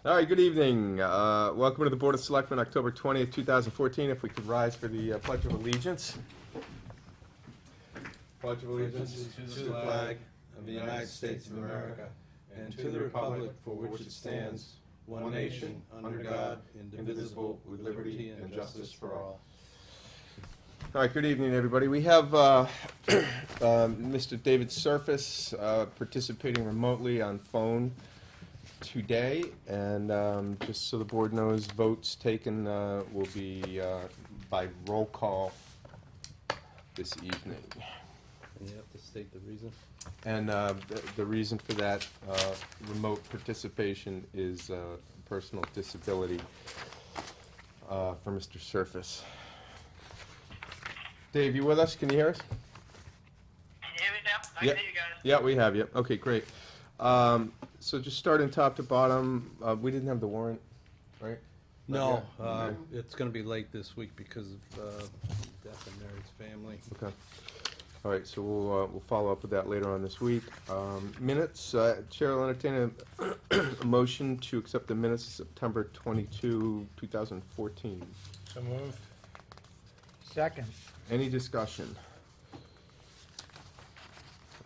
All right, good evening. Welcome to the Board of Selectmen, October 20th, 2014. If we could rise for the Pledge of Allegiance. Pledge of Allegiance to the flag of the United States of America and to the republic for which it stands, one nation, under God, indivisible, with liberty and justice for all. All right, good evening, everybody. We have Mr. David Surface participating remotely on phone today, and just so the board knows, votes taken will be by roll call this evening. And you have to state the reason. And the reason for that remote participation is personal disability for Mr. Surface. Dave, you with us? Can you hear us? Can you hear me now? I Yep. can hear you guys. Yeah, we have you. Okay, great. So just starting top to bottom, we didn't have the warrant, right? No, Okay. it's going to be late this week because of death in Mary's family. Okay. All right, so we'll follow up with that later on this week. Minutes, Chair will entertain a motion to accept the minutes of September 22, 2014. So moved. Second. Any discussion?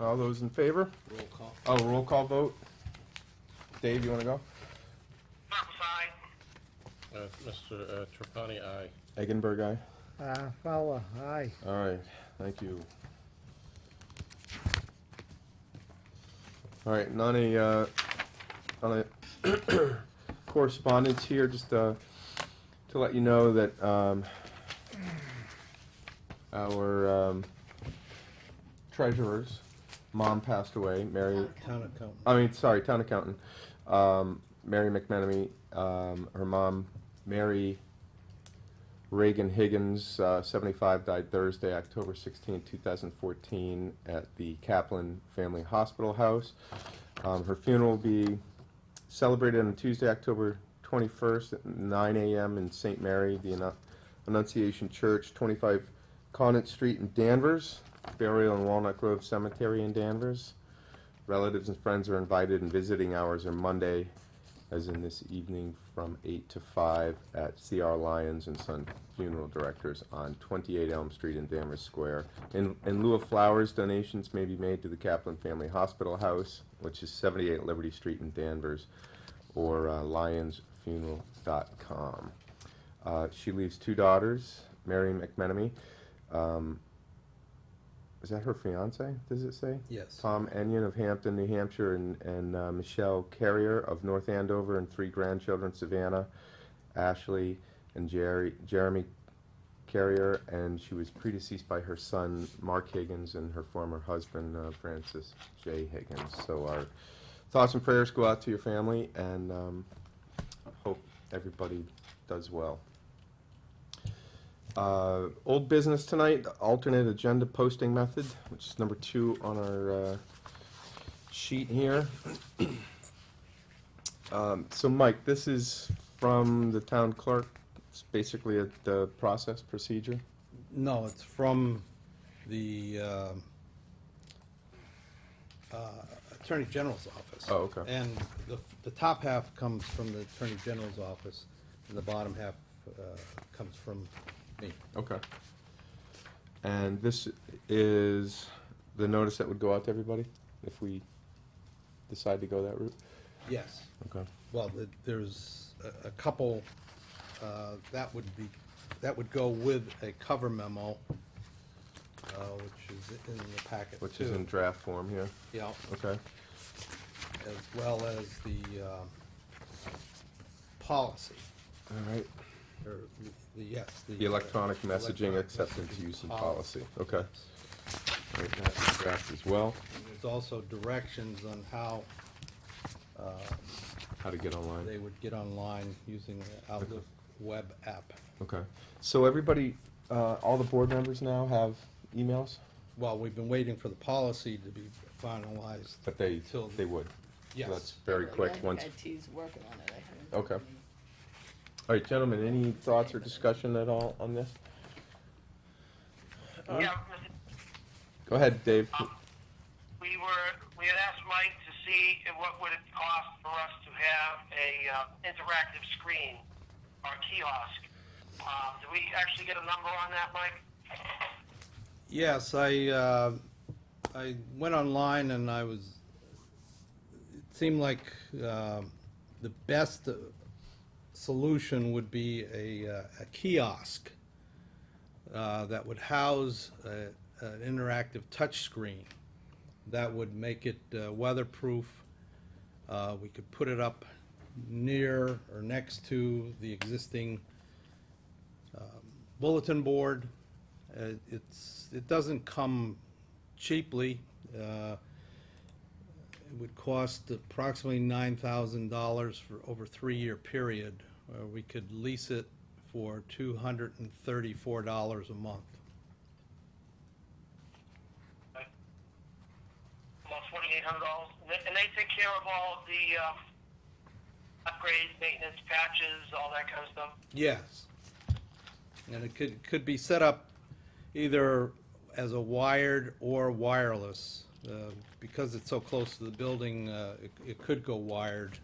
All those in favor? Roll call. Oh, roll call vote. Dave, you want to go? Marcus, aye. Mr. Trapani, aye. Eggenberg, aye. Fowler, aye. All right, thank you. All right, on a correspondence here, just to let you know that our treasurer's mom passed away, Mary. Town accountant. Town accountant, Mary McMenemy. Her mom, Mary Reagan Higgins, 75, died Thursday, October 16, 2014, at the Kaplan Family Hospital House. Her funeral will be celebrated on Tuesday, October 21st at 9 a.m. in St. Mary, the Annunciation Church, 25 Conant Street in Danvers. Burial in Walnut Grove Cemetery in Danvers. Relatives and friends are invited, and visiting hours are Monday, as in this evening, from 8 to 5 at C.R. Lyons and Son Funeral Directors on 28 Elm Street in Danvers Square. In lieu of flowers, donations may be made to the Kaplan Family Hospital House, which is 78 Liberty Street in Danvers, or lyonsfuneral.com. She leaves two daughters, Mary McMenemy. Is that her fiance, does it say? Yes. Tom Enyon of Hampton, New Hampshire, and Michelle Carrier of North Andover, and three grandchildren, Savannah, Ashley, and Jeremy Carrier, and she was predeceased by her son, Mark Higgins, and her former husband, Francis J. Higgins. So our thoughts and prayers go out to your family, and hope everybody does well. Old business tonight, alternate agenda posting method, which is number 2 on our sheet here. So Mike, this is from the town clerk. It's basically the process procedure. No, it's from the Attorney General's office. Oh, okay. And the top half comes from the Attorney General's office, and the bottom half comes from me. Okay. And this is the notice that would go out to everybody if we decide to go that route? Yes. Okay. Well, there's a couple that would go with a cover memo, which is in the packet too. Which is in draft form here. Yeah, Okay. as well as the policy. All right. Or yes, The electronic messaging electronic acceptance, messaging use, and policy. Okay. Yes. All right, that's in draft as well. And there's also directions on how How to get online. they would get online using the Outlook web app. Okay. So everybody, all the board members now have emails? Well, we've been waiting for the policy to be finalized. But they Till- would. Yes. So that's very quick once. IT's working on it, I heard. Okay. All right, gentlemen, any thoughts or discussion at all on this? Yeah, Go ahead, Dave. we had asked Mike to see what would it cost for us to have a interactive screen or kiosk. Do we actually get a number on that, Mike? Yes, I went online and it seemed like the best solution would be a kiosk that would house an interactive touchscreen that would make it weatherproof. We could put it up near or next to the existing bulletin board. It doesn't come cheaply. It would cost approximately $9,000 for over a 3-year period. We could lease it for $234 a month. Almost $2,800. And they take care of all of the upgrades, maintenance, patches, all that kind of stuff? Yes. And it could be set up either as a wired or wireless. Because it's so close to the building, it could go wired.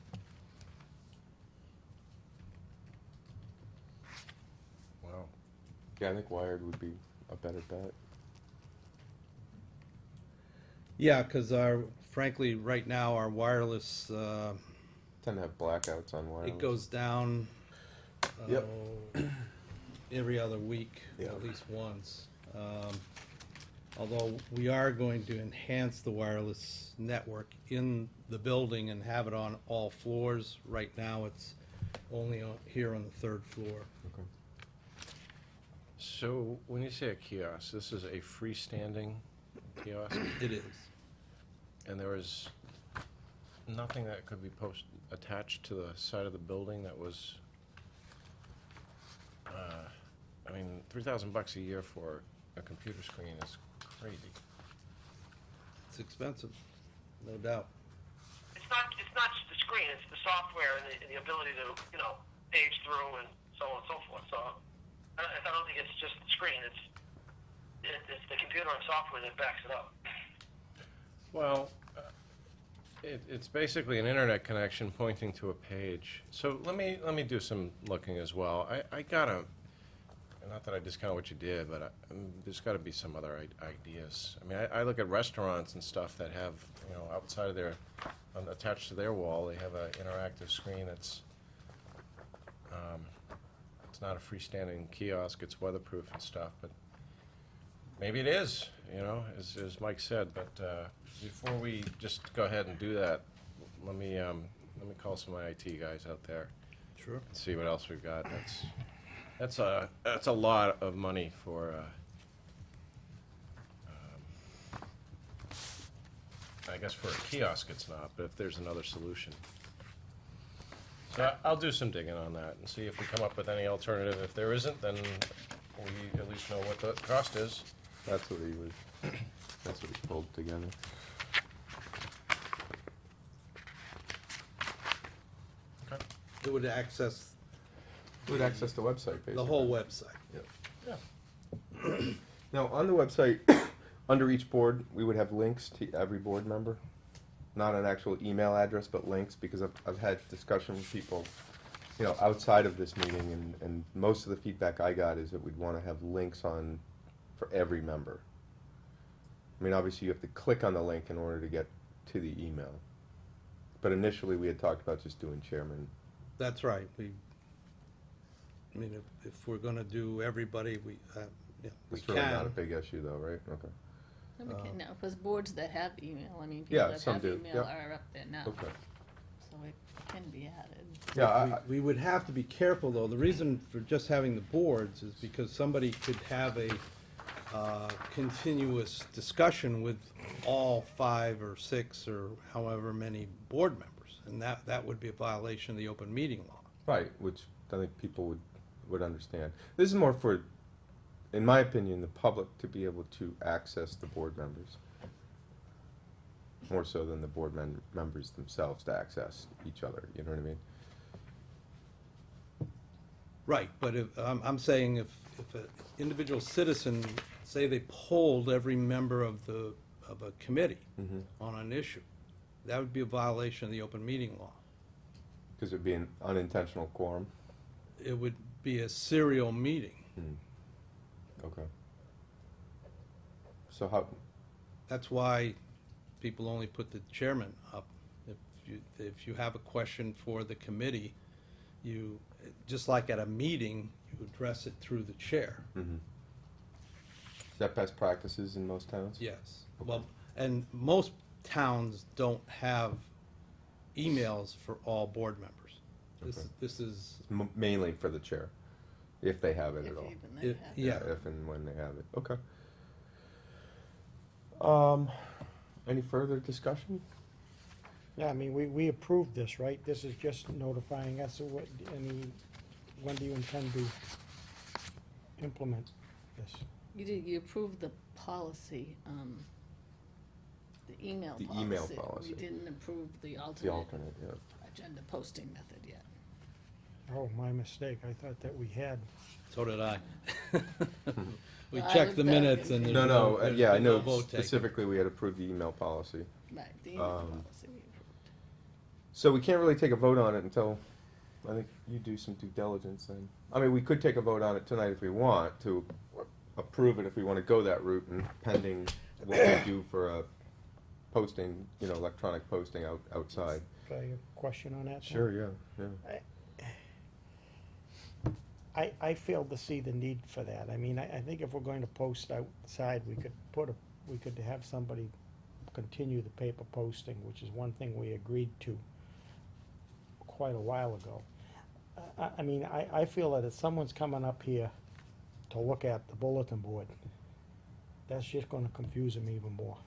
Wow. Yeah, I think wired would be a better bet. Yeah, because frankly, right now, our wireless, Tend to have blackouts on wireless. it goes down Yep. every other week, Yeah. at least once. Although we are going to enhance the wireless network in the building and have it on all floors. Right now, it's only here on the 3rd floor. Okay. So when you say a kiosk, this is a freestanding kiosk, It is. and there is nothing that could be attached to the side of the building that was, I mean, $3,000 a year for a computer screen is crazy. It's expensive, no doubt. It's not just the screen, it's the software and the ability to, page through and so on and so forth. So I don't think it's just the screen, it's the computer and software that backs it up. Well, it's basically an internet connection pointing to a page. So let me do some looking as well. I gotta, not that I discount what you did, but there's got to be some other ideas. I mean, I look at restaurants and stuff that have, outside of attached to their wall, they have an interactive screen that's, it's not a freestanding kiosk, it's weatherproof and stuff, but maybe it is, as Mike said, but before we just go ahead and do that, let me call some of my IT guys out there Sure. and see what else we've got. That's a lot of money for, I guess for a kiosk it's not, but if there's another solution. So I'll do some digging on that and see if we come up with any alternative. If there isn't, then we at least know what the cost is. That's what he pulled together. Okay. It would access We would access the website, basically. the whole website. Yeah. Now, on the website, under each board, we would have links to every board member. Not an actual email address, but links, because I've had discussion with people, outside of this meeting, and most of the feedback I got is that we'd want to have links on for every member. I mean, obviously, you have to click on the link in order to get to the email. But initially, we had talked about just doing chairman. That's right. I mean, if we're going to do everybody, we It's really not a can. big issue, though, right? Okay. Now, because boards that have email, I mean, Yeah, people that some have do, email yep. are up there now, Okay. so it can be added. Yeah, We would have to be careful, though. The reason for just having the boards is because somebody could have a continuous discussion with all 5 or 6 or however many board members, and that would be a violation of the open meeting law. Right, which I think people would understand. This is more for, in my opinion, the public to be able to access the board members. More so than the board members themselves to access each other, you know what I mean? Right, but I'm saying if an individual citizen, say they polled every member of a committee Mhm. on an issue, That would be a violation of the open meeting law. Because it'd be an unintentional quorum. It would be a serial meeting. Okay. So how, That's why people only put the chairman up. If you have a question for the committee, you, just like at a meeting, you address it through the chair. is that best practices in most towns? Yes. Well, and most towns don't have emails for all board members. Okay. This is, Mainly for the chair, if they have it If at all. even they If- have. yeah. If and when they have it, okay. Any further discussion? Yeah, I mean, we approved this, right? This is just notifying us of what, I mean, when do you intend to implement this? You approved the policy, the email The policy. email policy. You didn't approve the The alternate alternate, yeah. agenda posting method yet. Oh, my mistake, I thought that we had. so did I. We Well, I checked the looked back minutes and- and there's No, no, there's yeah, I been no know vote taken. specifically we had approved the email policy. Right, the email Um, policy we approved. So we can't really take a vote on it until, I think you do some due diligence then. I mean, we could take a vote on it tonight if we want, to approve it if we want to go that route, and pending what we do for a posting, electronic posting outside. Got a question on that? Tom? Sure, yeah. I fail to see the need for that. I mean, I think if we're going to post outside, we could have somebody continue the paper posting, which is one thing we agreed to quite a while ago. I mean, I feel that if someone's coming up here to look at the bulletin board, that's just gonna confuse them even more.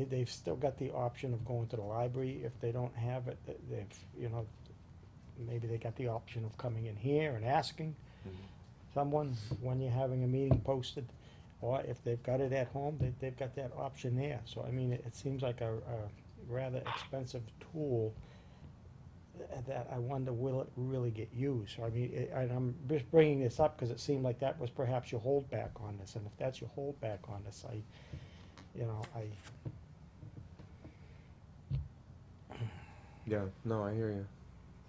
They've still got the option of going to the library. If they don't have it, maybe they got the option of coming in here and asking someone when you're having a meeting posted. Or if they've got it at home, they've got that option there. So, I mean, it seems like a rather expensive tool that I wonder, will it really get used? I mean, and I'm just bringing this up because it seemed like that was perhaps your holdback on this. And if that's your holdback on this, Yeah, no, I hear you.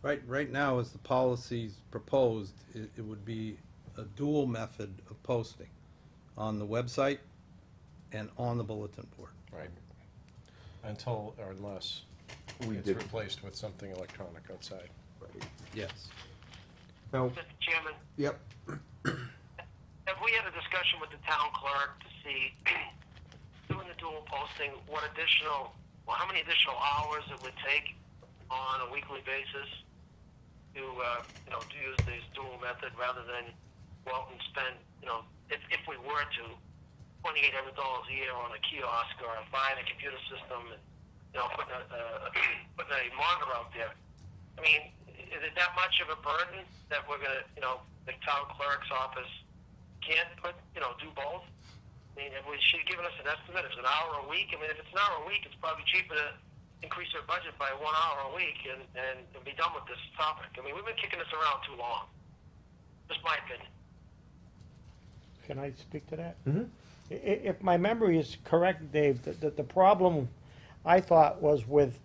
Right now, as the policy's proposed, it would be a dual method of posting on the website and on the bulletin board. Right. Until, or unless We it's did. replaced with something electronic outside. Yes. Now, Mr. Chairman, yep, have we had a discussion with the town clerk to see, doing the dual posting, how many additional hours it would take on a weekly basis to use this dual method rather than go out and spend, if we were to, $2,800 a year on a kiosk or buying a computer system and, putting a monitor out there. I mean, is it that much of a burden that we're gonna, the town clerk's office can't do both? I mean, if she given us an estimate, if it's an hour a week, I mean, if it's an hour a week, it's probably cheaper to increase our budget by 1 hour a week and be done with this topic. I mean, we've been kicking this around too long. Just my opinion. can I speak to that? Mhm. If my memory is correct, Dave, the problem I thought was with,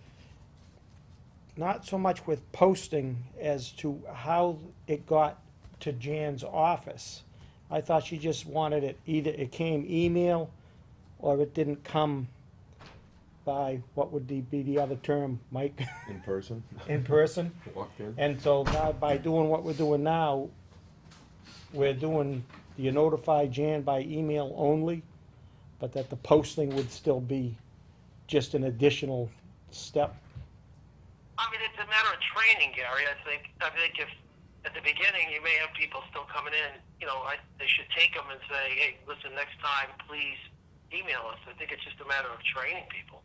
not so much with posting as to how it got to Jan's office. I thought she just wanted it, either it came email or it didn't come by, what would be the other term, Mike, in person, in person? walked in. And so now, by doing what we're doing now, you notify Jan by email only, but that the posting would still be just an additional step. I mean, it's a matter of training, Gary. I think if at the beginning you may have people still coming in, they should take them and say, hey, listen, next time, please email us. I think it's just a matter of training people.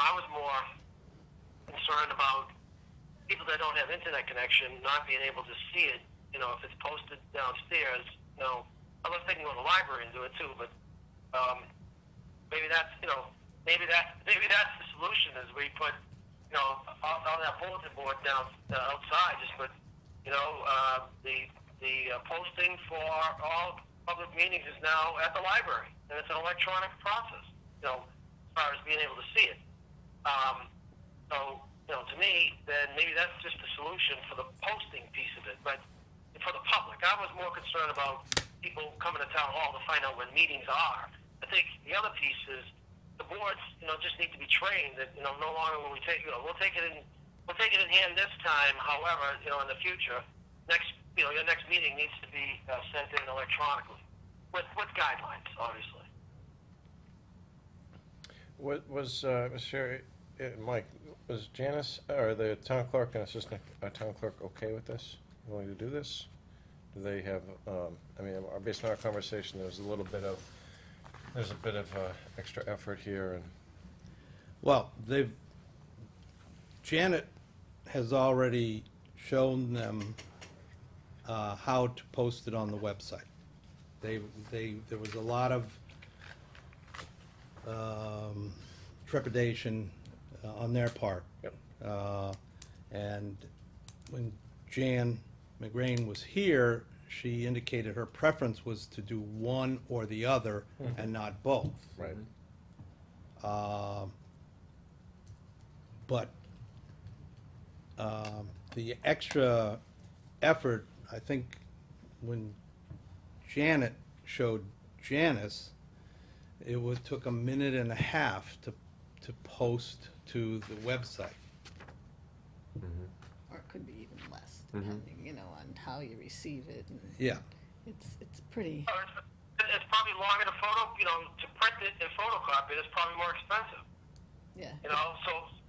I was more concerned about people that don't have internet connection not being able to see it. If it's posted downstairs, unless they can go to the library and do it too. But maybe that's the solution. Is we put on that bulletin board down outside, just put the posting for all public meetings is now at the library, and it's an electronic process, as far as being able to see it. So, to me, then maybe that's just the solution for the posting piece of it. But for the public, I was more concerned about people coming to town hall to find out when meetings are. I think the other piece is the boards, just need to be trained that, no longer will we take, we'll take it in hand this time. However, in the future, your next meeting needs to be sent in electronically with guidelines, obviously. What was, Mr. Mike, was Janice, or the town clerk and assistant town clerk okay with this? Willing to do this? Do they have, based on our conversation, there's a bit of extra effort here, and Well, Janet has already shown them how to post it on the website. There was a lot of trepidation on their part. Yep. And when Jan McGrain was here, she indicated her preference was to do one or the other and not both. right. But the extra effort, I think, when Janet showed Janice, took a minute and a half to post to the website. Or it could be even less, Mhm. depending, on how you receive it. And Yeah. it's pretty, It's probably longer to to print it and photocopy it. It's probably more expensive. yeah.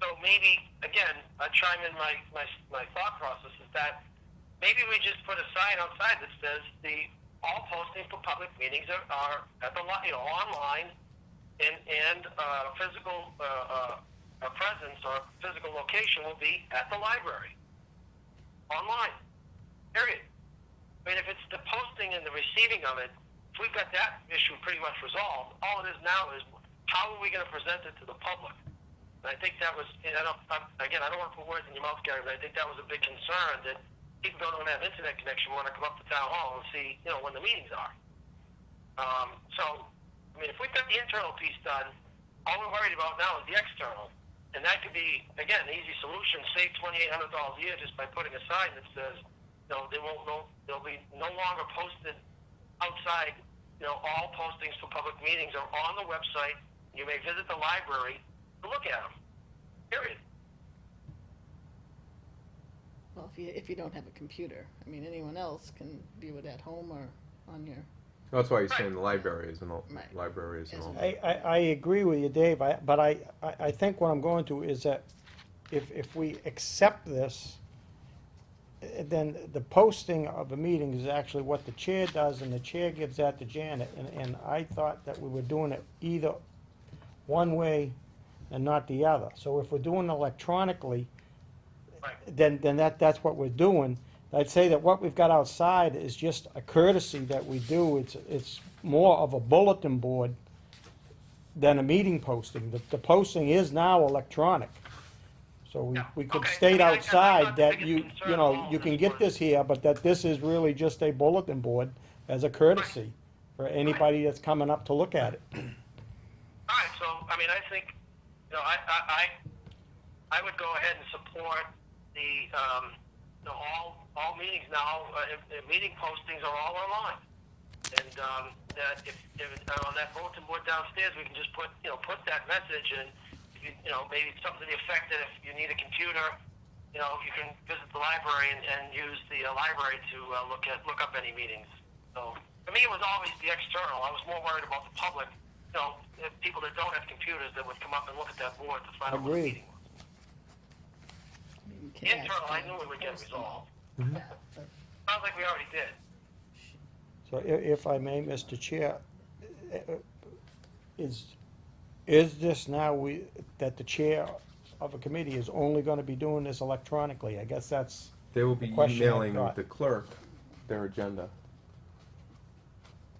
So maybe, again, I chime in my thought process is that maybe we just put a sign outside that says all postings for public meetings are at the online, and physical presence or physical location will be at the library, online. Period. I mean, if it's the posting and the receiving of it, if we've got that issue pretty much resolved, all it is now is how are we going to present it to the public? And I think that was, I don't want to put words in your mouth, Gary, but I think that was a big concern that people don't have internet connection want to come up to town hall and see, when the meetings are. If we've got the internal piece done, all we're worried about now is the external. And that could be, again, an easy solution, save $2,800 a year just by putting a sign that says, they'll be no longer posted outside. All postings for public meetings are on the website. You may visit the library to look at them. Period. Well, if you don't have a computer, anyone else can view it at home or on your, That's why he's saying the library is Right. library is an Yes. alt. I agree with you, Dave, but I think what I'm going to is that if we accept this, then the posting of the meeting is actually what the chair does, and the chair gives that to Janet, and I thought that we were doing it either one way and not the other. So if we're doing electronically, Right. then that's what we're doing. I'd say that what we've got outside is just a courtesy that we do. It's more of a bulletin board than a meeting posting. The posting is now electronic. So Yeah. we could Okay. state I outside thought the that biggest concern you of all you of can this get was- this here, but that this is really just a bulletin board as a courtesy for anybody that's coming up to look at it. All right, so I think I would go ahead and support the all meetings now. Meeting postings are all online, and that if on that bulletin board downstairs we can just put that message, and maybe something to the effect that if you need a computer, you can visit the library and use the library to look up any meetings. So for me, it was always the external. I was more worried about the public. People that don't have computers that would come up and look at that board to find out what the Agreed. meeting was. you can ask Internal, I them knew it would get post them. resolved. Yeah, but Sounds like we already did. So if I may, Mr. Chair, is this now that the chair of a committee is only gonna be doing this electronically? I guess that's, They will be The question I've emailing got. the clerk their agenda.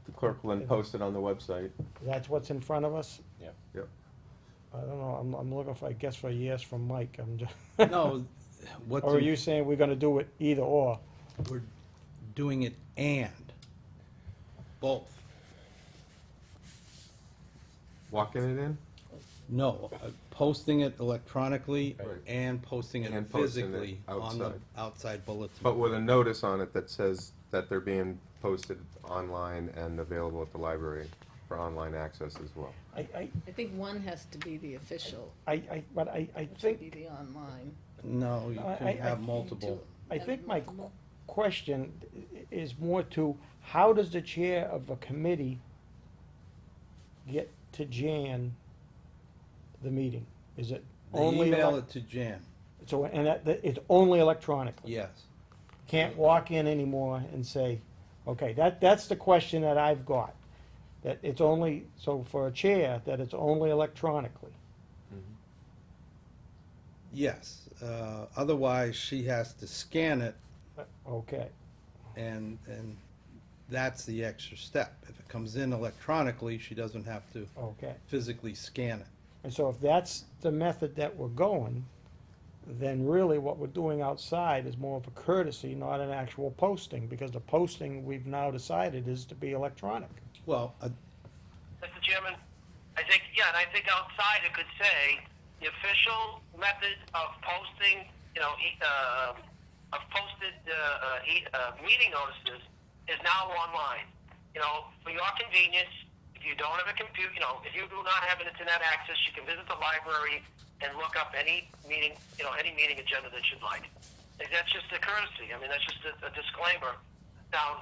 The clerk will then post it on the website. that's what's in front of us? Yep. Yep. I don't know, I'm looking for, I guess, for a yes from Mike, I'm just. No, what Or are you saying we're gonna do it either or? we're doing it and. both. Walking it in? No, posting it electronically Right. and posting it And posting it physically on the outside. outside bulletin. But with a notice on it that says that they're being posted online and available at the library for online access as well. I I think one has to be the official, but I which would think be the online. No, you I- can I- have multiple. I Have think my multiple. question is more to, how does the chair of a committee get to Jan the meeting? Is it They only, email it to Jan, so, and it's only electronically? yes. Can't walk in anymore and say, okay, that's the question that I've got. That it's only, so for a chair, that it's only electronically. Yes, otherwise she has to scan it, Okay, and that's the extra step. If it comes in electronically, she doesn't have to okay. physically scan it. And so if that's the method that we're going, then really what we're doing outside is more of a courtesy, not an actual posting, because the posting we've now decided is to be electronic. Well, Mr. Chairman, I think, yeah, and I think outside it could say the official method of posting, of posted meeting notices is now online. For your convenience, if you don't have a computer, if you do not have an internet access, you can visit the library and look up any meeting, any meeting agenda that you'd like. That's just a courtesy. I mean, that's just a disclaimer down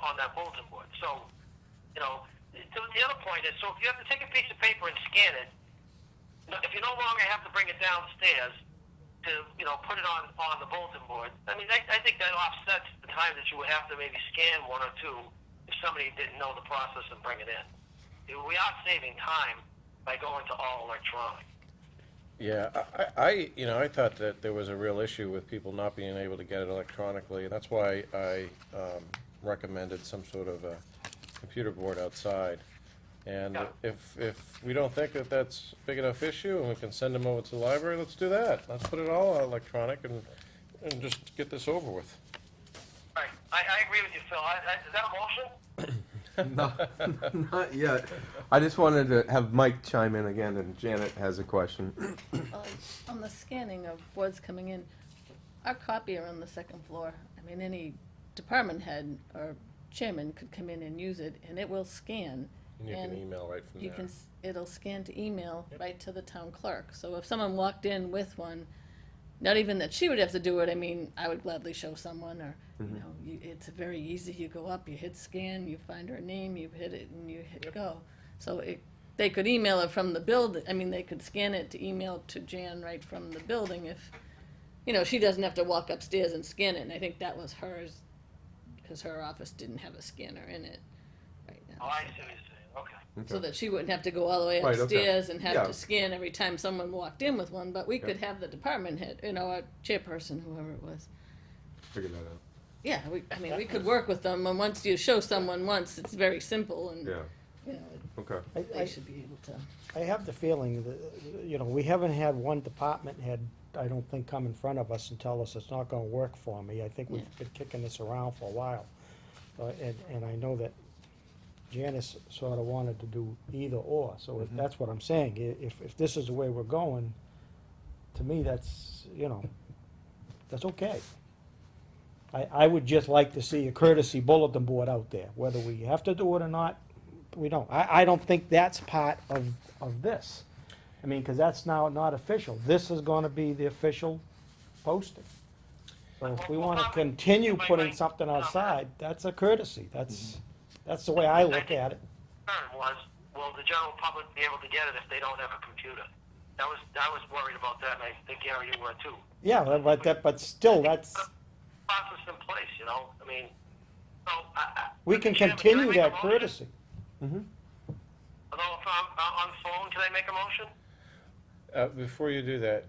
on that bulletin board. So, so the other point is, so if you have to take a piece of paper and scan it, if you no longer have to bring it downstairs to, put it on the bulletin board, I mean, I think that offsets the time that you would have to maybe scan one or two if somebody didn't know the process and bring it in. We are saving time by going to all electronic. Yeah, I thought that there was a real issue with people not being able to get it electronically, and that's why I recommended some sort of a computer board outside. And Yeah. if we don't think that that's a big enough issue and we can send them over to the library, let's do that. Let's put it all electronic and just get this over with. Right. I agree with you, Phil. Is that a motion? No, not yet. I just wanted to have Mike chime in again, and Janet has a question. On the scanning of what's coming in, our copier on the second floor, I mean, any department head or chairman could come in and use it, and it will scan. And you can email right from You there. can, it'll scan to email right to the town clerk. So if someone walked in with one, not even that she would have to do it, I mean, I would gladly show someone, or, it's very easy, you go up, you hit scan, you find her name, you hit it, and you hit go. So they could email it from the building, I mean, they could scan it to email to Jan right from the building if, she doesn't have to walk upstairs and scan it, and I think that was hers, because her office didn't have a scanner in it right now. Oh, I see what you're saying. Okay. So that she wouldn't have to go all the way Right, okay. upstairs and have Yeah. to scan every time someone walked in with one, but we could have the department head, a chairperson, whoever it was. Figure that out. Yeah, we could work with them, and once you show someone once, it's very simple, and, Yeah, okay. they should be able to. I have the feeling that, we haven't had one department head, I don't think, come in front of us and tell us it's not gonna work for me. I think we've Yeah. been kicking this around for a while. And I know that Janice sort of wanted to do either or, so if that's what I'm saying. If this is the way we're going, to me, that's, that's okay. I would just like to see a courtesy bulletin board out there, whether we have to do it or not, we don't. I don't think that's part of this. I mean, because that's now not official. This is gonna be the official posting. So if we wanna continue putting something outside, that's a courtesy. That's the way I look at it. Concern was, will the general public be able to get it if they don't have a computer? I was worried about that, and I think, Gary, you were too. Yeah, but still, that's, Process in place, I mean, so we Mr. can Chairman, continue I make a that motion? courtesy. Although if I'm on the phone, can I make a motion? Before you do that,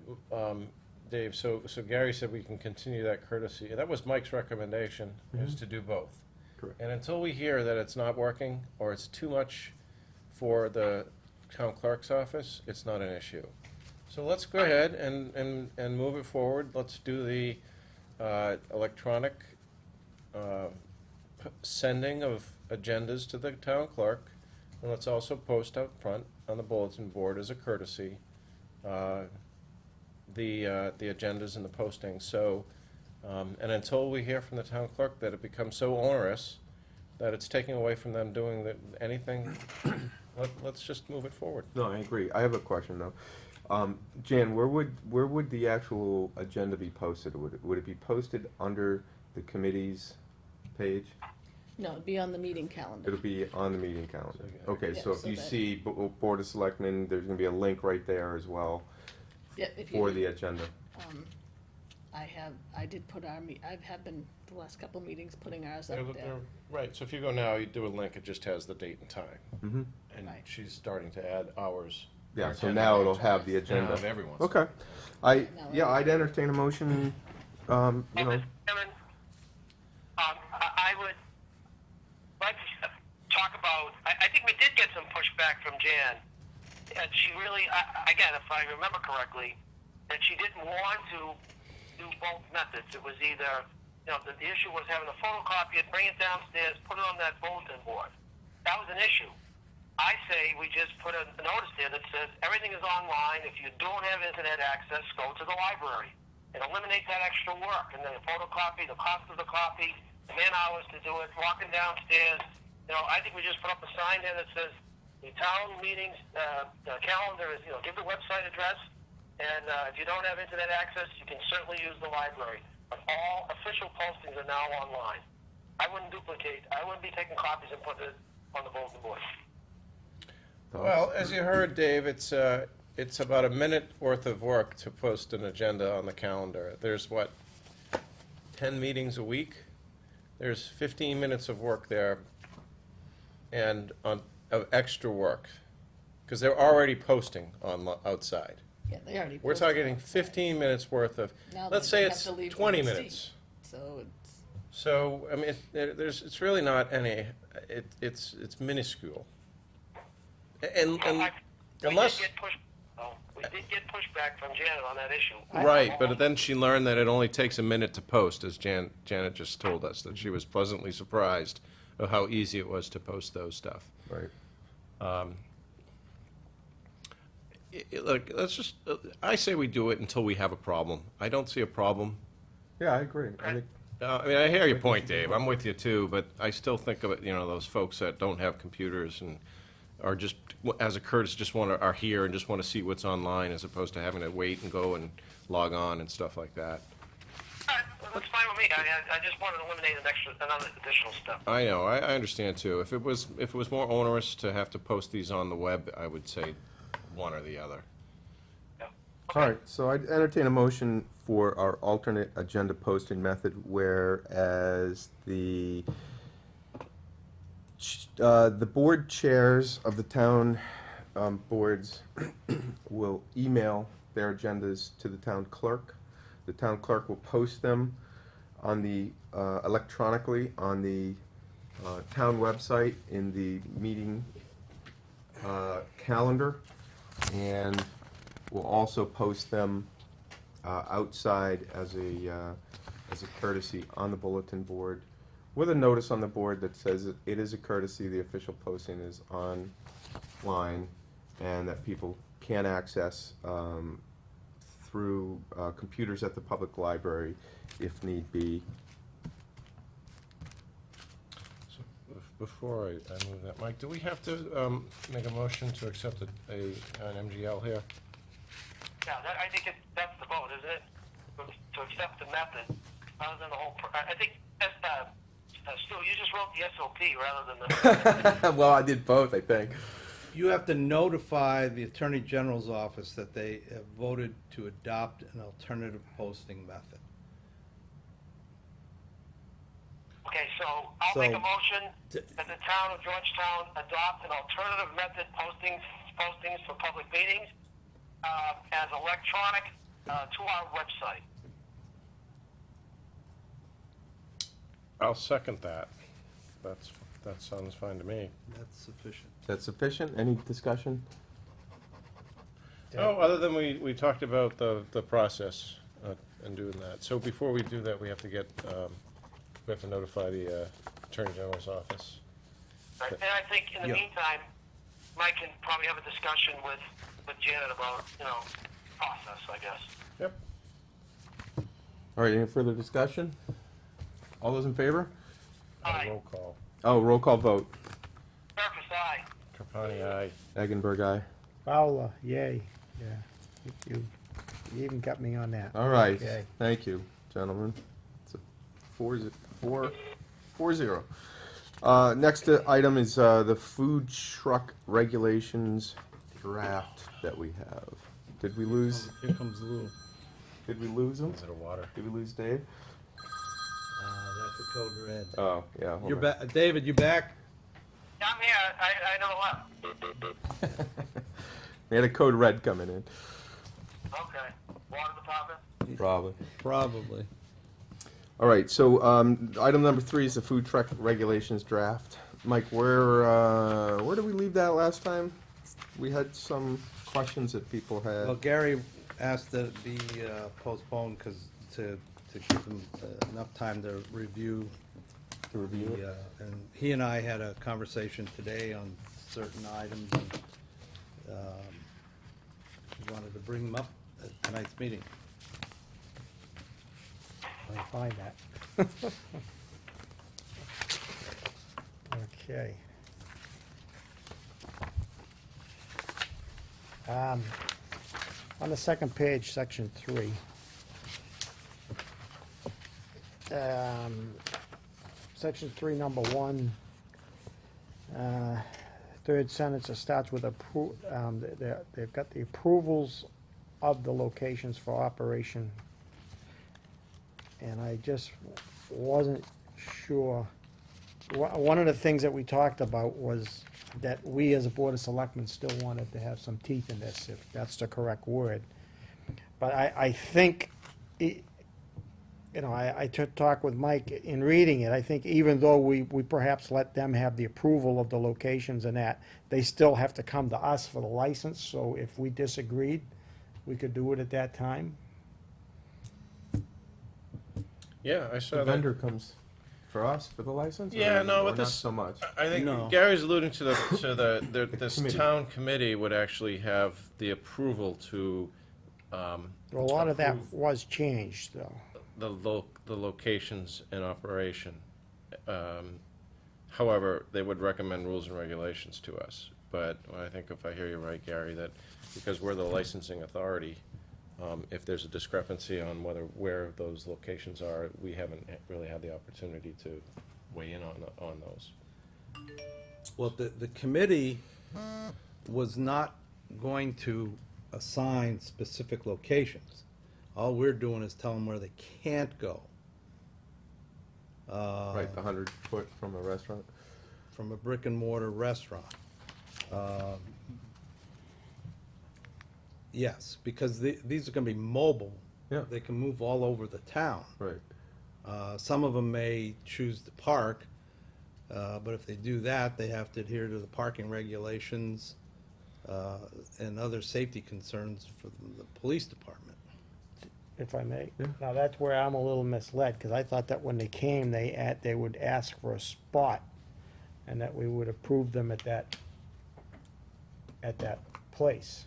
Dave, so Gary said we can continue that courtesy. That was Mike's recommendation, is to do both. Correct. And until we hear that it's not working, or it's too much for the town clerk's office, it's not an issue. So let's go ahead and move it forward. Let's do the electronic sending of agendas to the town clerk, and let's also post out front on the bulletin board as a courtesy, the agendas and the postings, so, and until we hear from the town clerk that it becomes so onerous that it's taking away from them doing anything, let's just move it forward. No, I agree. I have a question though. Jan, where would the actual agenda be posted? Would it be posted under the committee's page? No, it'd be on the meeting calendar. It'll be on the meeting calendar. Okay, Yeah, so if so you that- see Board of Selectmen, there's gonna be a link right there as well Yeah, if you for did, the agenda. I did put I have been, the last couple meetings, putting ours They're- up there. they're- Right, so if you go now, you do a link, it just has the date and time, Mm-hmm. and Right. she's starting to add hours. Yeah, Our so agenda now it'll items. have the Now agenda. of everyone's. Okay. Now I'd entertain a motion, you know, Mr. Chairman, I would like to talk about, I think we did get some pushback from Jan. And she really, again, if I remember correctly, that she didn't want to do both methods. It was either, the issue was having a photocopy it, bring it downstairs, put it on that bulletin board. That was an issue. I say we just put a notice there that says everything is online. If you don't have internet access, go to the library. It eliminates that extra work. And then the photocopy, the cost of the copy, the man hours to do it, walking downstairs. I think we just put up a sign there that says the town meetings, the calendar is, give the website address. And if you don't have internet access, you can certainly use the library. But all official postings are now online. I wouldn't be taking copies and putting it on the bulletin board. Well, as you heard, Dave, it's about a minute worth of work to post an agenda on the calendar. There's 10 meetings a week? There's 15 minutes of work there and of extra work, because they're already posting outside. Yeah, they already. We're posted talking it. 15 minutes worth of, Now let's they say have it's to leave 20 the seat. minutes. So it's, So, I mean, it's really not any, it's minuscule. And We unless, did get pushback from Janet on that issue. right, but then she learned that it only takes a minute to post, as Janet just told us, that she was pleasantly surprised of how easy it was to post those stuff. right. Look, let's just, I say we do it until we have a problem. I don't see a problem. Yeah, I agree. I think, I mean, I hear your point, Dave, I'm with you too, but I still think of it, those folks that don't have computers and are just, as a courtesy, are here and just want to see what's online as opposed to having to wait and go and log on and stuff like that. All right, well, that's fine with me. I just wanted to eliminate another additional step. I know, I understand too. If it was more onerous to have to post these on the web, I would say one or the other. Yeah. all right, so I'd entertain a motion for our alternate agenda posting method, whereas the board chairs of the town boards will email their agendas to the town clerk. The town clerk will post them on the, electronically on the town website in the meeting calendar, and we'll also post them outside as a courtesy on the bulletin board, with a notice on the board that says that it is a courtesy, the official posting is online, and that people can access through computers at the public library if need be. So before I move that, Mike, do we have to make a motion to accept an MGL here? Yeah, I think that's the vote, isn't it? To accept the method, rather than the whole. I think Stu, you just wrote the SOP rather than the. Well, I did both, I think. You have to notify the Attorney General's office that they have voted to adopt an alternative posting method. Okay, so I'll So- make a motion that the town of Georgetown adopt an alternative method postings for public meetings as electronic to our website. I'll second that. That sounds fine to me. That's sufficient. Is that sufficient? Any discussion? Oh, other than we talked about the process and doing that. So before we do that, we have to notify the Attorney General's office. Right. And I think in the Yeah. meantime, Mike can probably have a discussion with Janet about, process, I guess. Yep. All right, any further discussion? All those in favor? Aye. Roll call. Oh, roll call vote. Surface, aye. Trapani, aye. Eggenberg, aye. Fowler, yay, yeah, you even got me on that. All right, Okay. thank you, gentlemen. It's a 4-0. Next item is the food truck regulations draft that we have. Did we lose Here comes Lou. them? Is it a water? Did we lose Dave? That's a code red. Oh, yeah. hold You're on. back, David, you back? Yeah, I'm here. I never left. We had a code red coming in. Okay. Water department? Probably. Probably. All right, so item number 3 is the food truck regulations draft. Mike, where did we leave that last time? We had some questions that people Well, had. Gary asked that it be postponed because to give him enough time to review. To review it? And he and I had a conversation today on certain items, and he wanted to bring them up at tonight's meeting. Let me find that. Okay. On the second page, section 3. Section 3, number 1, third sentence, it starts with they've got the approvals of the locations for operation. And I just wasn't sure. One of the things that we talked about was that we as a Board of Selectmen still wanted to have some teeth in this, if that's the correct word. But I think, I took talk with Mike in reading it. I think even though we perhaps let them have the approval of the locations and that, they still have to come to us for the license. So if we disagreed, we could do it at that time. Yeah, I saw The that. vendor comes for us for the license? Yeah, or, no, or with not this- so much. I think No. Gary's alluding to this committee. town committee would actually have the approval to, Well, a lot of that approve was changed, though. the locations in operation. However, they would recommend rules and regulations to us. But I think if I hear you right, Gary, that because we're the licensing authority, if there's a discrepancy on where those locations are, we haven't really had the opportunity to weigh in on those. Well, the committee was not going to assign specific locations. All we're doing is telling them where they can't go. Right, the 100-foot from a restaurant. From a brick and mortar restaurant. Yes, because these are gonna be mobile. Yeah. They can move all over the town. Right. Some of them may choose to park, but if they do that, they have to adhere to the parking regulations and other safety concerns for the police department. If I may. Yeah. Now, that's where I'm a little misled, because I thought that when they came, they would ask for a spot, and that we would approve them at that place.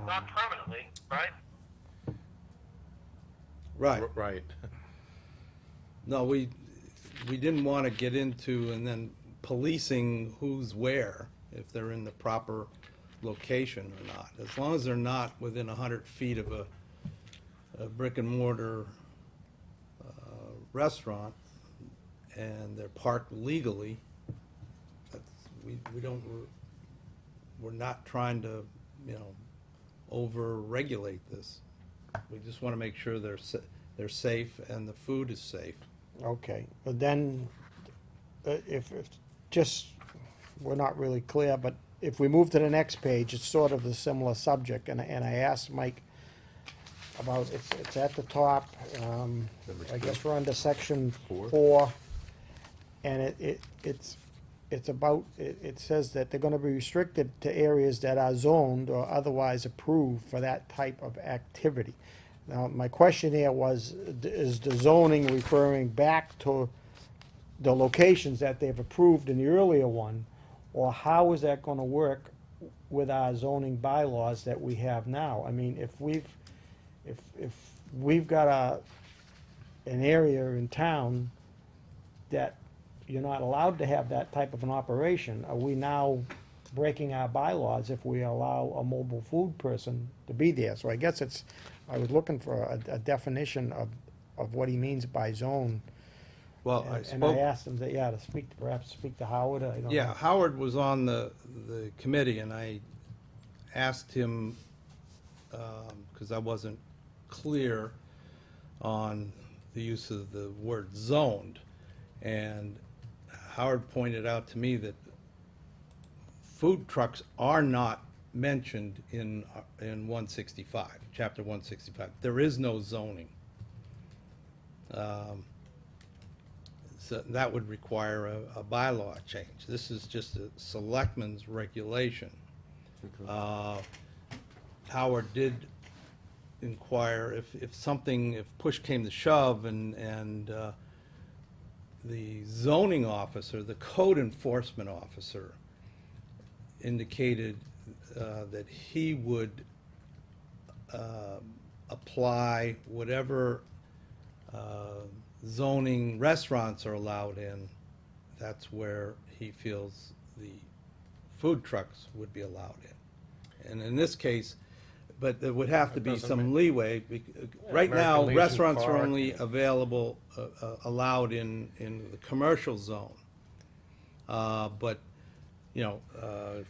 Not permanently, right? Right. Right. No, we didn't want to get into and then policing who's where, if they're in the proper location or not. As long as they're not within 100 feet of a brick and mortar restaurant and they're parked legally, we're not trying to, over-regulate this. We just want to make sure they're safe and the food is safe. Okay, but then, if just, we're not really clear, but if we move to the next page, it's sort of a similar subject, and I asked Mike about, it's at the top, I guess we're under section 4, and it's about, it says that they're gonna be restricted to areas that are zoned or otherwise approved for that type of activity. Now, my question here was, is the zoning referring back to the locations that they've approved in the earlier one, or how is that gonna work with our zoning bylaws that we have now? I mean, if we've got an area in town that you're not allowed to have that type of an operation, are we now breaking our bylaws if we allow a mobile food person to be there? So I guess I was looking for a definition of what he means by zone. Well, And I asked him that, yeah, perhaps speak to Howard, I don't know. Yeah, Howard was on the committee, and I asked him, because I wasn't clear on the use of the word zoned, and Howard pointed out to me that food trucks are not mentioned in 165, chapter 165. There is no zoning. So that would require a bylaw change. This is just a selectman's regulation. Howard did inquire if push came to shove and the zoning officer, the code enforcement officer, indicated that he would apply whatever zoning restaurants are allowed in. That's where he feels the food trucks would be allowed in. And in this case, but there would have to be doesn't some make- leeway. Right now, American Legion restaurants are Park. only available, allowed in the commercial zone. But, you know,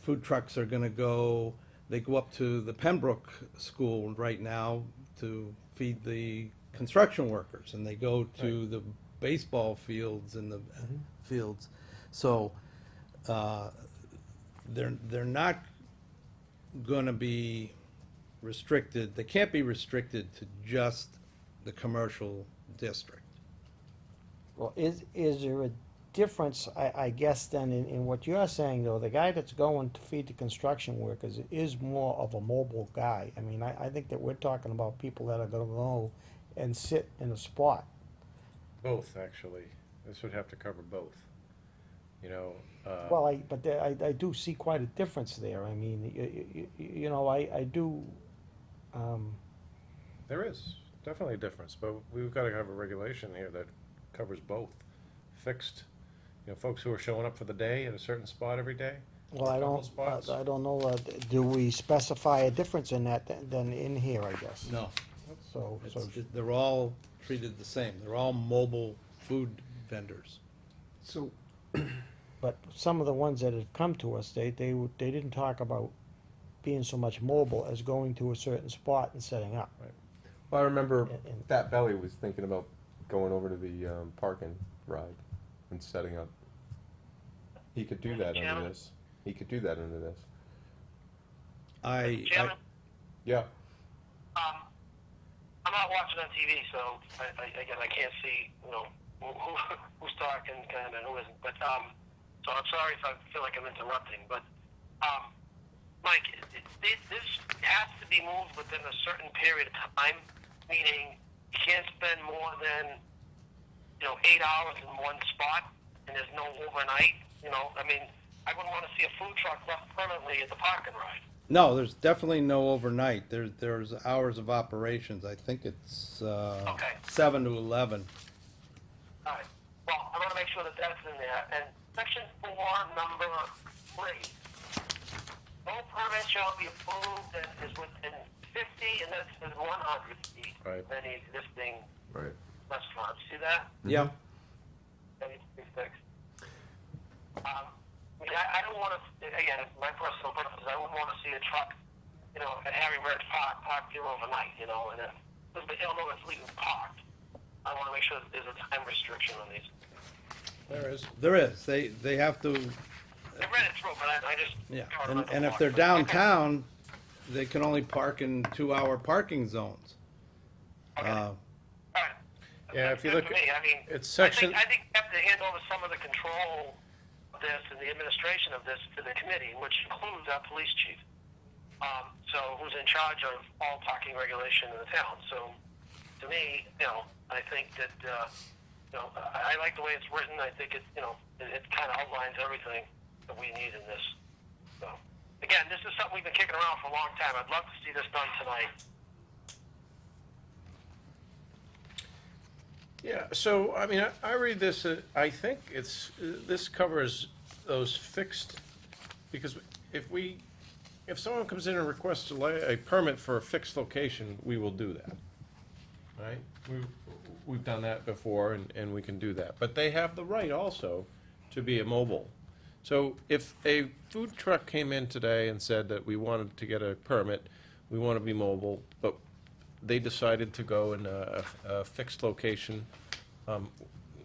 food trucks are gonna go, they go up to the Pembroke School right now to feed the construction workers, and they go to the baseball fields and the fields. So, they're not gonna be restricted, they can't be restricted to just the commercial district. Well, is there a difference, I guess, then, in what you're saying, though? The guy that's going to feed the construction workers is more of a mobile guy. I mean, I think that we're talking about people that are gonna go and sit in a spot. Both, actually. This would have to cover both. You know, Well, I do see quite a difference there. I mean, you know, I do, there is definitely a difference, but we've got to have a regulation here that covers both. Fixed, you know, folks who are showing up for the day at a certain spot every day. well, I couple don't, spots. I don't know, do we specify a difference in that than in here, I guess? No, So, they're all treated the same, they're all mobile food vendors. So, but some of the ones that have come to us, they didn't talk about being so much mobile as going to a certain spot and setting up. I remember And- Fat Belly was thinking about going over to the parking ride and setting up. He could do that under Chairman? this. He could do that under this. Chairman, Yeah. I'm not watching on TV, so again, I can't see, you know, who's talking kind of and who isn't. But so I'm sorry if I feel like I'm interrupting. But Mike, this has to be moved within a certain period of time. Meaning, you can't spend more than 8 hours in one spot, and there's no overnight. You know, I mean, I wouldn't want to see a food truck left permanently at the parking ride. No, there's definitely no overnight, there's hours of operations, I think it's, Okay. 7 to 11. All right. Well, I want to make sure that that's in there. And section 4, number 3. No permit shall be approved that is within 50 and that's within 100 feet Right. of any existing Right. restaurant. See that? Yeah, That needs to be fixed. I mean, I don't want to, again, my personal preference, I wouldn't want to see a truck, at Harry Red Park parked here overnight, and if they don't know it's legally parked. I want to make sure that there's a time restriction on these. There is. there is, they have to, I read it through, but I just. yeah, can't remember and if what. they're Okay. downtown, they can only park in 2-hour parking zones. Okay. All right. Yeah, if you Good look for me. I mean, it's section- I think you have to hand over some of the control of this and the administration of this to the committee, which includes our police chief. So who's in charge of all parking regulation in the town. So to me, I think that I like the way it's written. I think it, it kind of outlines everything that we need in this. So, again, this is something we've been kicking around for a long time. I'd love to see this done tonight. Yeah, so, I mean, I read this, I think this covers those fixed, because if someone comes in and requests a permit for a fixed location, we will do that, right? We've done that before, and we can do that. But they have the right also to be a mobile. So if a food truck came in today and said that we wanted to get a permit, we want to be mobile, but they decided to go in a fixed location,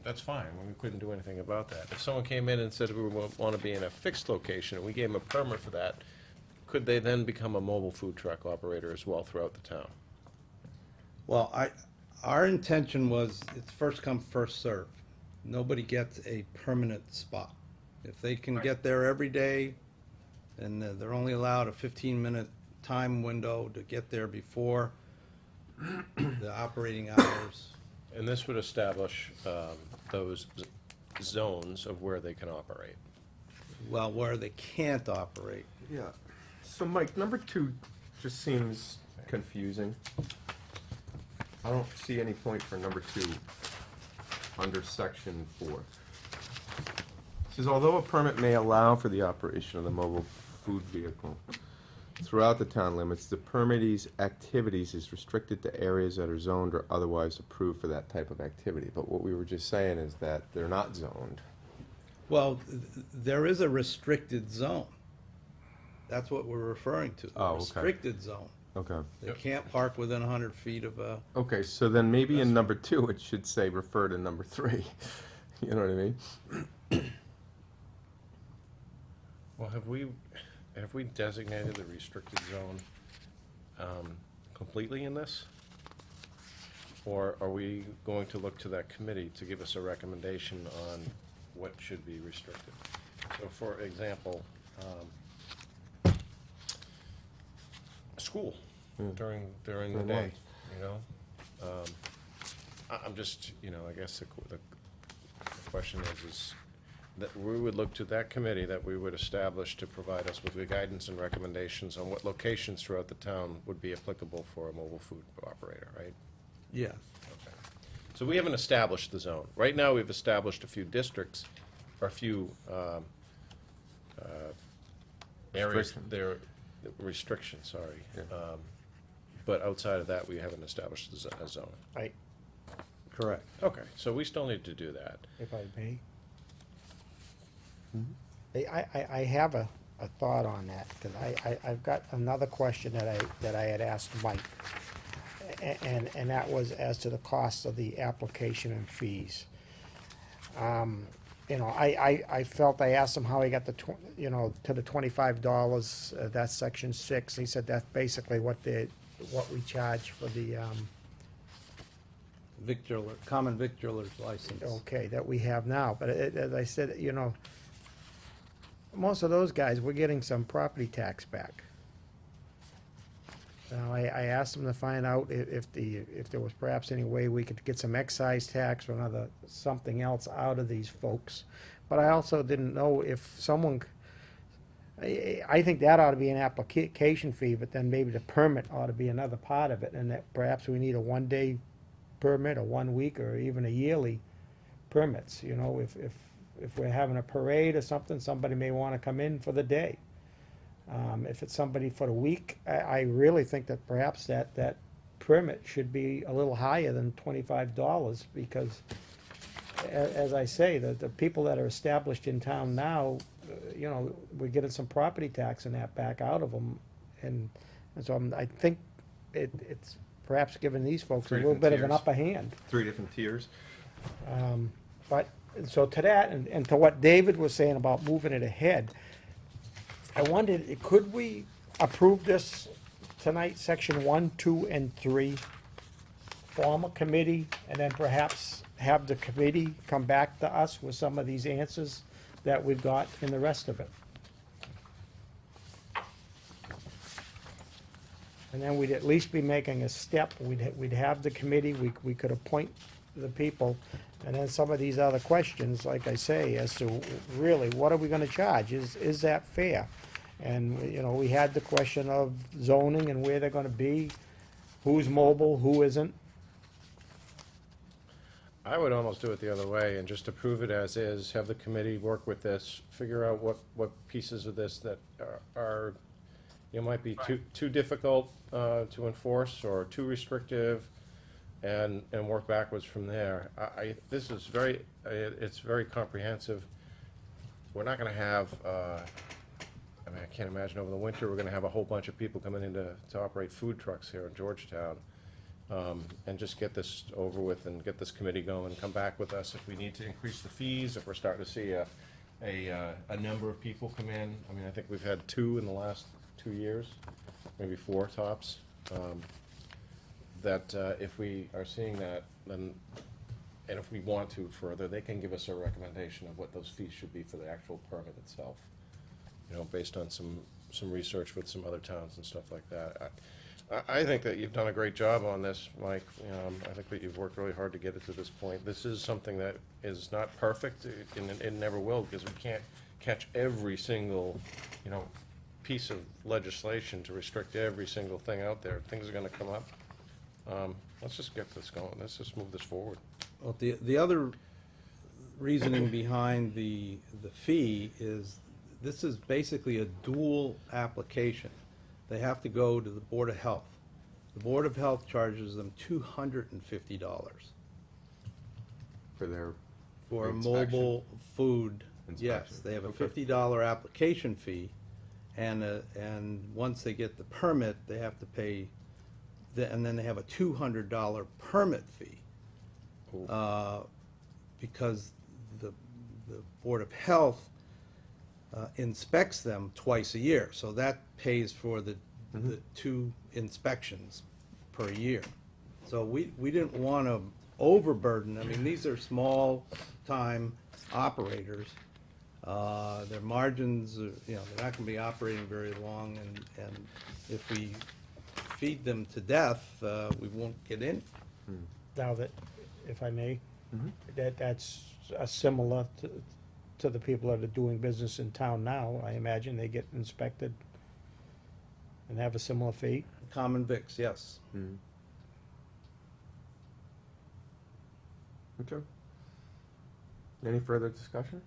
that's fine, we couldn't do anything about that. If someone came in and said we want to be in a fixed location, and we gave them a permit for that, could they then become a mobile food truck operator as well throughout the town? Well, our intention was, it's first come, first served. Nobody gets a permanent spot. If they can get there every day, and they're only allowed a 15-minute time window to get there before the operating hours. And this would establish those zones of where they can operate. Well, where they can't operate. Yeah. So, Mike, number 2 just seems confusing. I don't see any point for number 2 under section 4. It says, although a permit may allow for the operation of the mobile food vehicle throughout the town limits, the permittee's activities is restricted to areas that are zoned or otherwise approved for that type of activity. But what we were just saying is that they're not zoned. Well, there is a restricted zone. That's what we're referring to, Oh, a okay. restricted zone. Okay. They can't park within 100 feet of a, Okay, so then maybe in number 2, it should say refer to number 3. You know what I mean? Well, have we designated the restricted zone completely in this? Or are we going to look to that committee to give us a recommendation on what should be restricted? So, for example, school during the During day, lunch. you know? I'm just, I guess the question is that we would look to that committee that we would establish to provide us with the guidance and recommendations on what locations throughout the town would be applicable for a mobile food operator, right? yes. Okay. So we haven't established the zone. Right now, we've established a few districts, or a few areas, Restriction. restrictions, sorry. Yeah. But outside of that, we haven't established a zone. Right, Correct. Okay, so we still need to do that. if I may. I have a thought on that, because I've got another question that I had asked Mike. And that was as to the cost of the application and fees. I felt, I asked him how he got to the $25, that's section 6. He said that's basically what we charge for the, Common victualer's license. okay, that we have now. But as I said, most of those guys, we're getting some property tax back. I asked him to find out if there was perhaps any way we could get some excise tax or something else out of these folks. But I also didn't know if someone, I think that ought to be an application fee, but then maybe the permit ought to be another part of it, and that perhaps we need a 1-day permit, or 1 week, or even a yearly permits. If we're having a parade or something, somebody may want to come in for the day. If it's somebody for the week, I really think that perhaps that permit should be a little higher than $25, because as I say, the people that are established in town now, we're getting some property tax and that back out of them. And so I think it's perhaps giving these folks a 3 little different bit of an tiers. upper hand. 3 different tiers. But, so to that, and to what David was saying about moving it ahead, I wondered, could we approve this tonight, section 1, 2, and 3, form a committee, and then perhaps have the committee come back to us with some of these answers that we've got in the rest of it? And then we'd at least be making a step. We'd have the committee, we could appoint the people. And then some of these other questions, like I say, as to really, what are we gonna charge? Is that fair? And, you know, we had the question of zoning and where they're gonna be, who's mobile, who isn't. I would almost do it the other way and just approve it as is, have the committee work with this, figure out what pieces of this that are, you know, might be too difficult to enforce or too restrictive, and work backwards from there. This is it's very comprehensive. We're not gonna have, I mean, I can't imagine over the winter, we're gonna have a whole bunch of people coming in to operate food trucks here in Georgetown. And just get this over with and get this committee going and come back with us if we need to increase the fees, if we're starting to see a number of people come in. I mean, I think we've had 2 in the last 2 years, maybe 4 tops. That if we are seeing that, then, and if we want to further, they can give us a recommendation of what those fees should be for the actual permit itself. You know, based on some research with some other towns and stuff like that. I think that you've done a great job on this, Mike. I think that you've worked really hard to get it to this point. This is something that is not perfect, and it never will, because we can't catch every single, you know, piece of legislation to restrict every single thing out there. Things are gonna come up. Let's just get this going. Let's just move this forward. Well, the other reasoning behind the fee is this is basically a dual application. They have to go to the Board of Health. The Board of Health charges them $250 For their for a inspection. mobile food. Yes, Inspection. they have a Okay. $50 application fee, and once they get the permit, they have to pay, and then they have a $200 permit fee. Because the Board of Health inspects them twice a year, so that pays for the 2 inspections per year. So we didn't want to overburden, I mean, these are small-time operators. Their margins, are, you know, they're not going to be operating very long, and if we feed them to death, we won't get in. Now that, if I may, Mhm. that's similar to the people that are doing business in town now. I imagine they get inspected and have a similar fee. Common Vics, yes. Mhm. Okay. Any further discussion?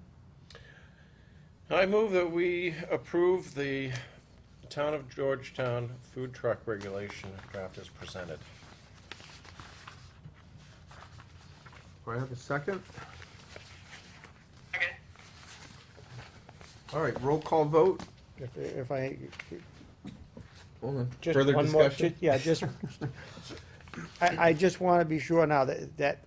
I move that we approve the Town of Georgetown food truck regulation draft as presented. Do I have a second? Okay. All right, roll call vote. If I, Hold on. just Further one more, discussion? yeah, just, I just want to be sure now that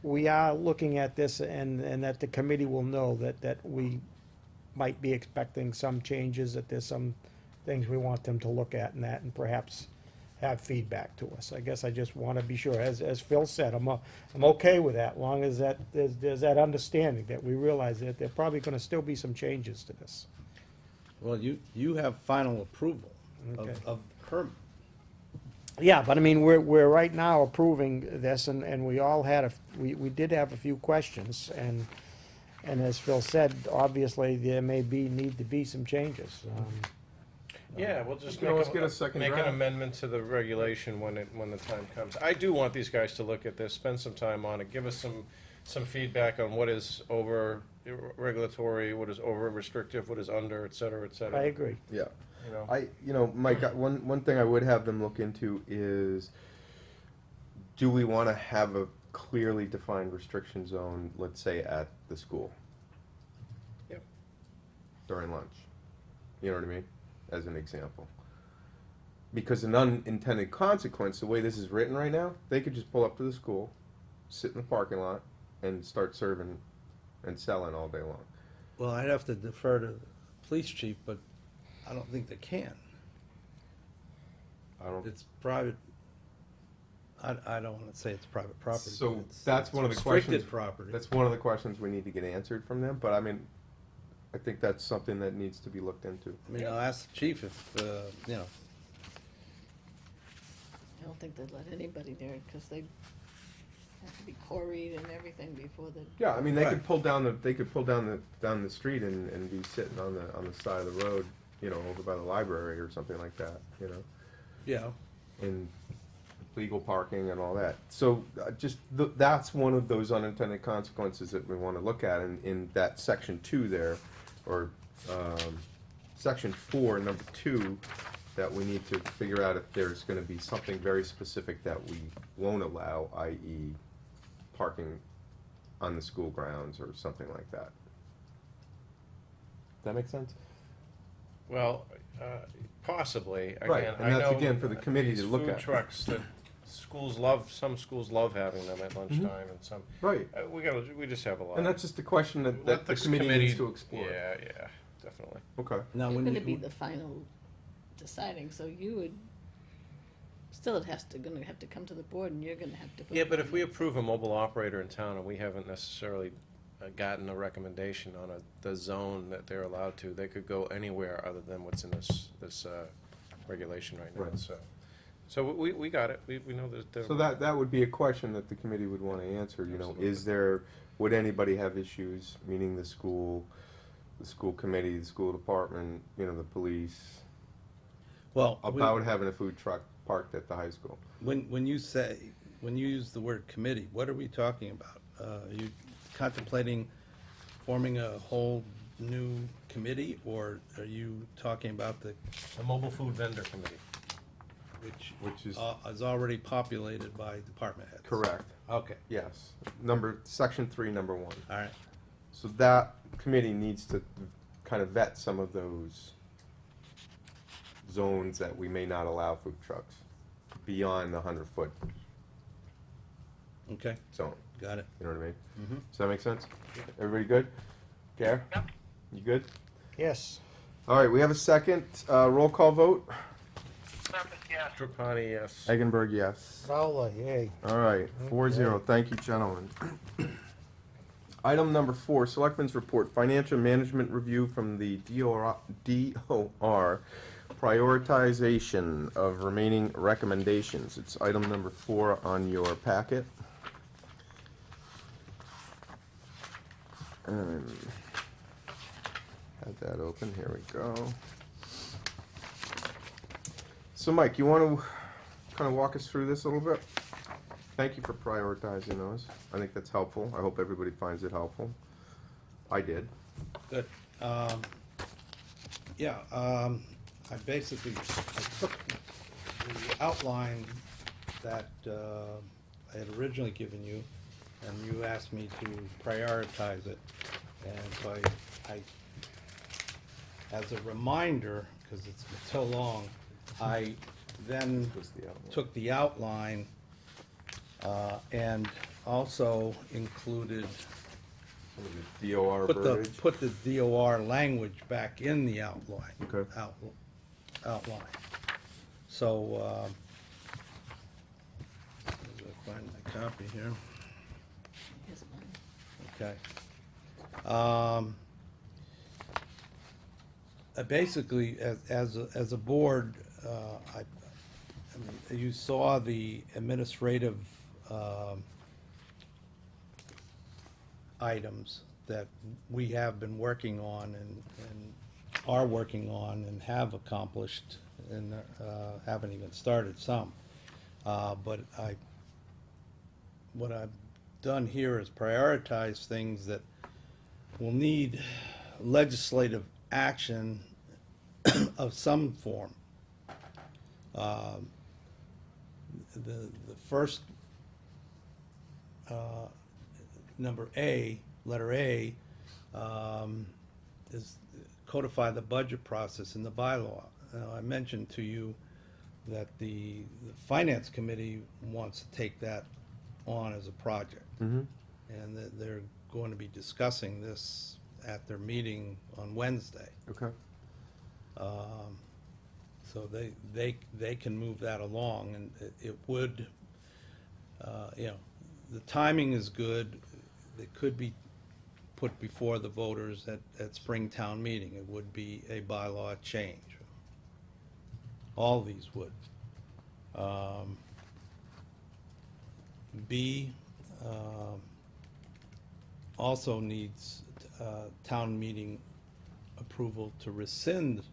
we are looking at this and that the committee will know that we might be expecting some changes, that there's some things we want them to look at and that, and perhaps have feedback to us. I guess I just want to be sure, as Phil said, I'm okay with that, long as there's that understanding that we realize that there are probably going to still be some changes to this. Well, you have final approval Okay. of the permit. Yeah, but I mean, we're right now approving this, and we all had we did have a few questions, and as Phil said, obviously, there need to be some changes. Yeah, we'll just You can always get a second make an draft. amendment to the regulation when the time comes. I do want these guys to look at this, spend some time on it, give us some feedback on what is over regulatory, what is over restrictive, what is under, et cetera, et cetera. I agree. Yeah. You know, Mike, one thing I would have them look into is, do we want to have a clearly defined restriction zone, let's say at the school? Yep. During lunch. You know what I mean? As an example. Because an unintended consequence, the way this is written right now, they could just pull up to the school, sit in the parking lot, and start serving and selling all day long. Well, I'd have to defer to the police chief, but I don't think they can. I don't. It's private, I don't want to say it's private property. but So it's- that's it's one of the restricted questions. property. That's one of the questions we need to get answered from them. But I mean, I think that's something that needs to be looked into. I mean, I'll ask the chief if, you know, I don't think they'd let anybody there, because they Have to be quarried and everything before the. Yeah, I mean, they Right. could pull down down the street and be sitting on the side of the road, over by the library or something like that, Yeah, in legal parking and all that. So that's one of those unintended consequences that we want to look at in that section 2 there, or section 4, number 2, that we need to figure out if there's going to be something very specific that we won't allow, i.e. parking on the school grounds or something like that. Does that make sense? Well, possibly. Right, Again, and I that's know again for the committee these to look food at. trucks that some schools love having them at lunchtime, and some, Right. we just have a lot. And that's just a question that Let the this committee needs to explore. Yeah, definitely. Okay. now You're when gonna be you, the final deciding, so you would, still it has to, gonna have to come to the board and you're gonna have to. vote Yeah, but on if we it. approve a mobile operator in town and we haven't necessarily gotten a recommendation on the zone that they're allowed to, they could go anywhere other than what's in this regulation right now, Right. so we got it, we know that. So that would be a question that the committee would want to answer, Absolutely. would anybody have issues, meaning the school committee, the school department, the police, well, about having a food truck parked at the high school? when you use the word committee, what are we talking about? Are you contemplating forming a whole new committee, or are you talking about the, The mobile food vendor committee. Which is is already populated by department heads? correct, Okay, yes. Section 3, number 1. all right. So that committee needs to kind of vet some of those zones that we may not allow food trucks beyond the 100-foot Okay, zone. got it. You know what I mean? Mhm. Does that make sense? Everybody good? Gare? Yep. You good? Yes. All right, we have a second roll call vote. Surface, yes. Trapani, yes. Eggenberg, yes. Fowler, yay. All right, 4-0. Thank you, gentlemen. Item number 4, Selectmen's Report, Financial Management Review from the DOR, Prioritization of Remaining Recommendations. It's item number 4 on your packet. Had that open, here we go. So Mike, you want to kind of walk us through this a little bit? Thank you for prioritizing those. I think that's helpful. I hope everybody finds it helpful. I did. Good. Yeah, I basically, I took the outline that I had originally given you, and you asked me to prioritize it. And so I, as a reminder, because it's been so long, I then Was the outline. took the outline and also included, Some of the DOR verbiage. put the DOR language back in the outline. Okay. Outline. So, let me find my copy here. Here's mine. Okay. Basically, as a board, I mean, you saw the administrative items that we have been working on and are working on and have accomplished and haven't even started some. But what I've done here is prioritize things that will need legislative action of some form. The first, number A, letter A, is codify the budget process in the bylaw. I mentioned to you that the Finance Committee wants to take that on as a project. Mhm. And that they're going to be discussing this at their meeting on Wednesday. Okay. So they can move that along, and it would, the timing is good. It could be put before the voters at Springtown meeting. It would be a bylaw change. All these would. B, also needs town meeting approval to rescind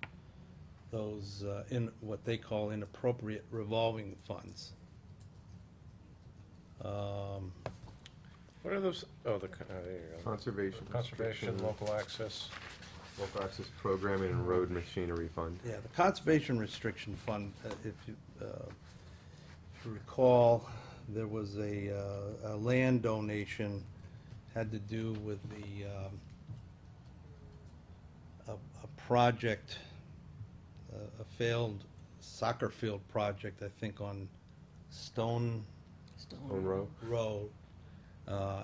those in what they call inappropriate revolving funds. What are those, oh, there you go. Conservation. Conservation, restriction, local access. Local access programming and road machinery fund. Yeah, the Conservation Restriction Fund, if you recall, there was a land donation, had to do with a project, a failed soccer field project, I think on Stone Own row. Road.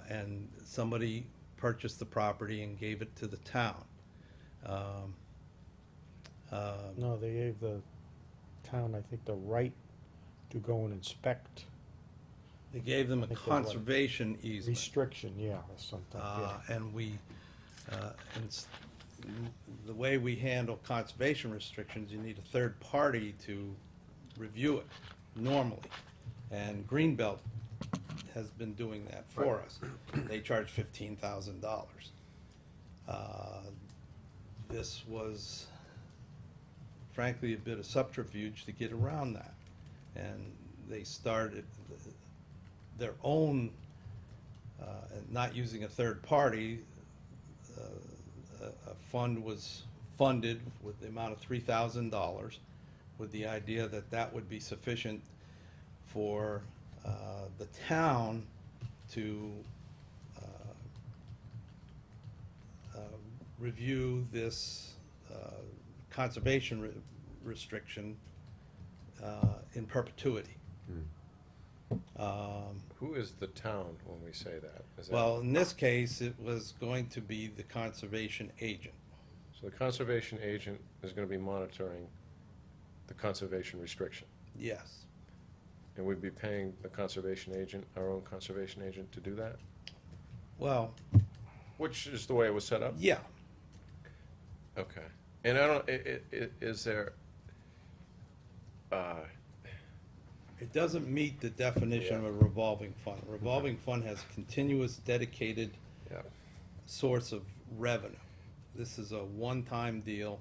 And somebody purchased the property and gave it to the town. No, they gave the town, I think, the right to go and inspect. They gave them a I think they're right. conservation easement. Restriction, yeah, or something, yeah. And we, and s- the way we handle conservation restrictions, you need a third party to review it normally. And Greenbelt has been doing that for us. They charge $15,000. This was frankly a bit of subterfuge to get around that. And they started their own, not using a third party, a fund was funded with the amount of $3,000 with the idea that that would be sufficient for the town to review this conservation restriction in perpetuity. Who is the town when we say that? Is that? Well, in this case, it was going to be the conservation agent. So the conservation agent is gonna be monitoring the conservation restriction, Yes. and we'd be paying the conservation agent, our own conservation agent, to do that? Well, Which is the way it was set up? yeah. Okay. And I don't, is there, It doesn't meet the definition of a revolving fund. A revolving fund has continuous dedicated yeah, source of revenue. This is a one-time deal,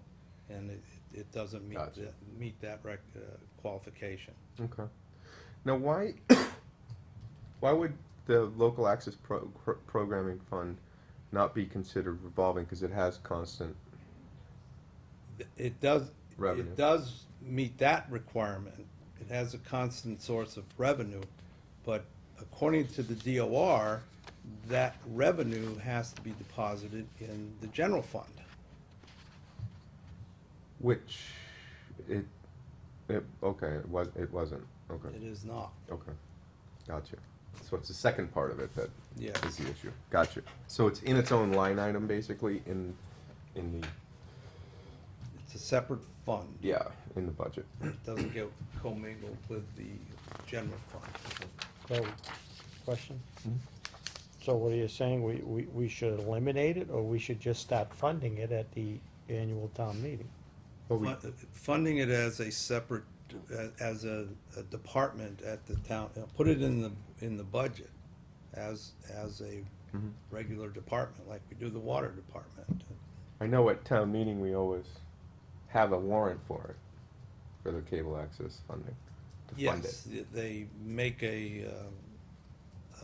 and it doesn't meet Gotcha. that qualification. Okay. Now, why, why would the local access programming fund not be considered revolving, because it has constant? It does, Revenue. it does meet that requirement. It has a constant source of revenue, but according to the DOR, that revenue has to be deposited in the general fund. Which, okay, it wasn't, okay, It is not. okay, gotcha. So it's the second part of it that Yes. is the issue, gotcha. So it's in its own line item, basically, in the, It's a separate fund. yeah, in the budget. It doesn't get commingled with the general fund. So, question? Mhm. So what are you saying, we should eliminate it, or we should just start funding it at the annual town meeting? Well, we- Funding it as a separate, as a department at the town, put it in the budget as a Mhm. regular department, like we do the water department. I know at town meeting, we always have a warrant for it, for the cable access funding, to fund it. Yes, they make a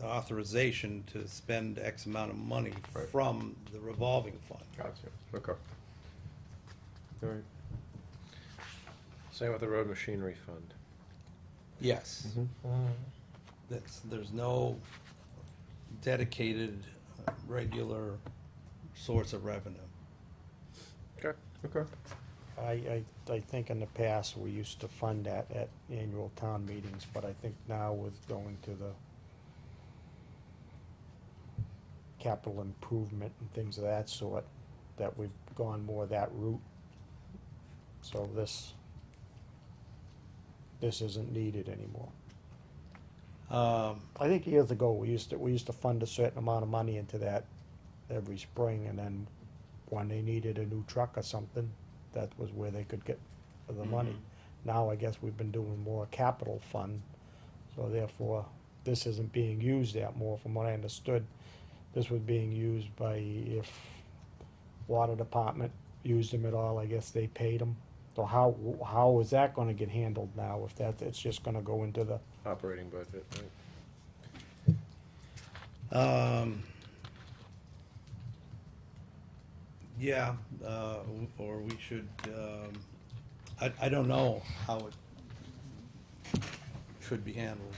authorization to spend X amount of money Right. from the revolving fund. Gotcha, okay. All right. same with the road machinery fund. Yes. There's no dedicated, regular source of revenue. Okay. Okay. I think in the past, we used to fund that at annual town meetings, but I think now with going to the capital improvement and things of that sort, that we've gone more that route. So this isn't needed anymore. I think years ago, we used to fund a certain amount of money into that every spring, and then when they needed a new truck or something, that was where they could get the money. Now, I guess we've been doing more capital fund, so therefore, this isn't being used that more, from what I understood. this was being used by, if water department used them at all, I guess they paid them. So how is that gonna get handled now, if it's just gonna go into the, Operating budget, right? Yeah, or we should, I don't know how it should be handled.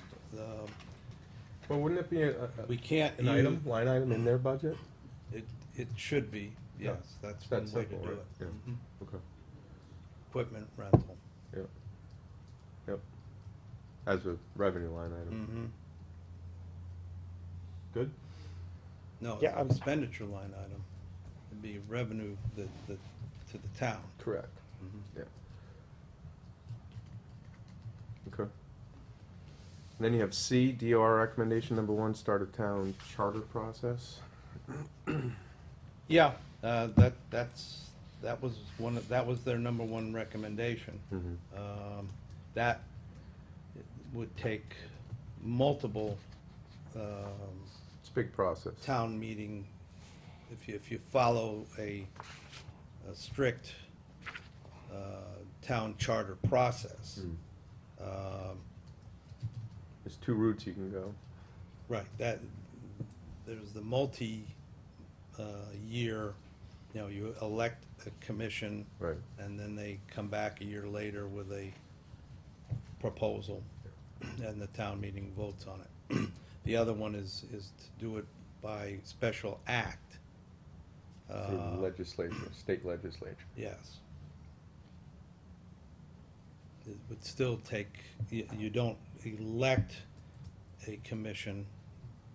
Well, wouldn't it be We can't an use, item, line item in their budget? it should be, yes, that's one That's way to simple, do right? it. Yeah. Mhm. Okay, Equipment rental. yep. Yep. As a revenue line item. Mm-hmm. Good? No, Yeah, it's I'm- an expenditure line item. It'd be revenue to the town. Correct. Mhm. Yeah. Okay. And then you have C, DOR recommendation number 1, start a town charter process. Yeah, that was their number one recommendation. Mhm. That would take multiple, It's a big process. town meeting, if you follow a strict, town charter process. Mm. Um, There's 2 routes you can go. Right, there's the year, you elect a commission, Right. and then they come back a year later with a proposal, and the town meeting votes on it. The other one is to do it by special act. Through the legislature, state legislature. Yes. It would still take, you don't elect a commission,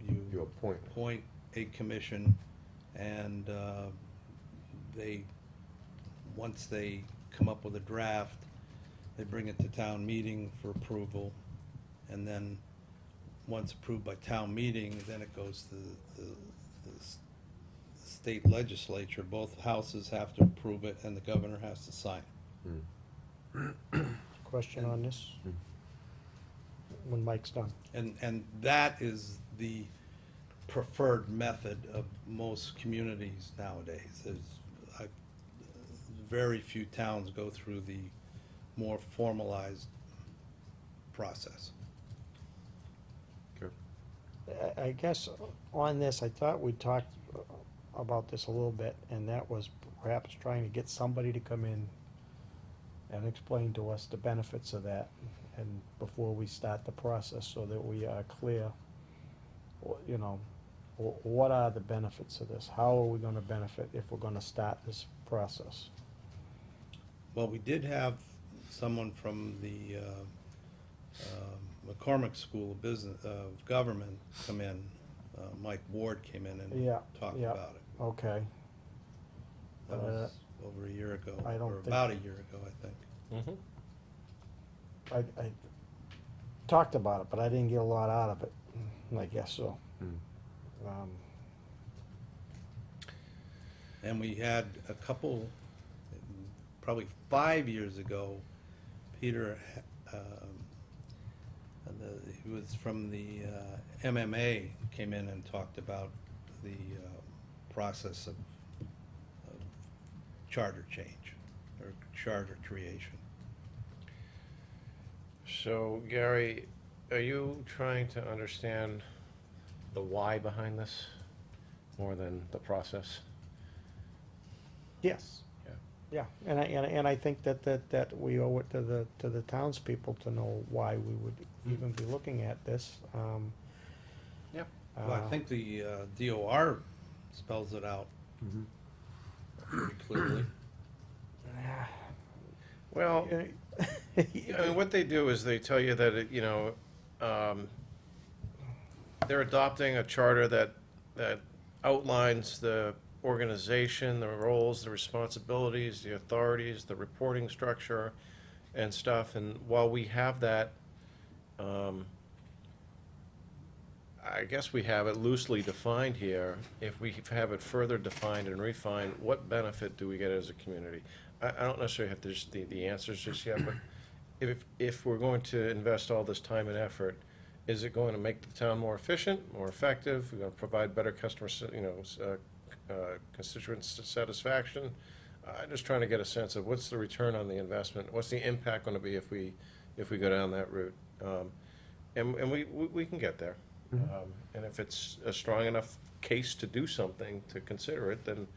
You you appoint. appoint a commission, and once they come up with a draft, they bring it to town meeting for approval, and then, once approved by town meeting, then it goes to the state legislature. Both houses have to approve it, and the governor has to sign it. Mm. question on this? Mm. When Mike's done. And that is the preferred method of most communities nowadays. Very few towns go through the more formalized process. Good. I guess on this, I thought we talked about this a little bit, and that was perhaps trying to get somebody to come in and explain to us the benefits of that, and before we start the process, so that we are clear, what are the benefits of this? How are we gonna benefit if we're gonna start this process? Well, we did have someone from the McCormick School of Government come in. Mike Ward came in and Yeah, talked yeah. about it. Okay. That was over a year ago, I don't or think- about a year ago, I think. Mm-hmm. I talked about it, but I didn't get a lot out of it, I guess so. Mm. And we had a couple, probably 5 years ago, Peter, he was from the MMA, came in and talked about the process of charter change, or charter creation. So, Gary, are you trying to understand the why behind this more than the process? Yes. Yeah. Yeah, and I think that we owe it to the townspeople to know why we would even be looking at this. Yeah. Well, I think the DOR spells it out Mhm. pretty clearly. Well, I mean, what they do is they tell you that, they're adopting a charter that outlines the organization, the roles, the responsibilities, the authorities, the reporting structure and stuff. And while we have that, I guess we have it loosely defined here. If we have it further defined and refined, what benefit do we get as a community? I don't necessarily have the answers just yet, but if we're going to invest all this time and effort Is it going to make the town more efficient, more effective? We're going to provide better customer, constituent satisfaction? I'm just trying to get a sense of what's the return on the investment? What's the impact going to be if we go down that route? And we can get there. And if it's a strong enough case to do something, to consider it, then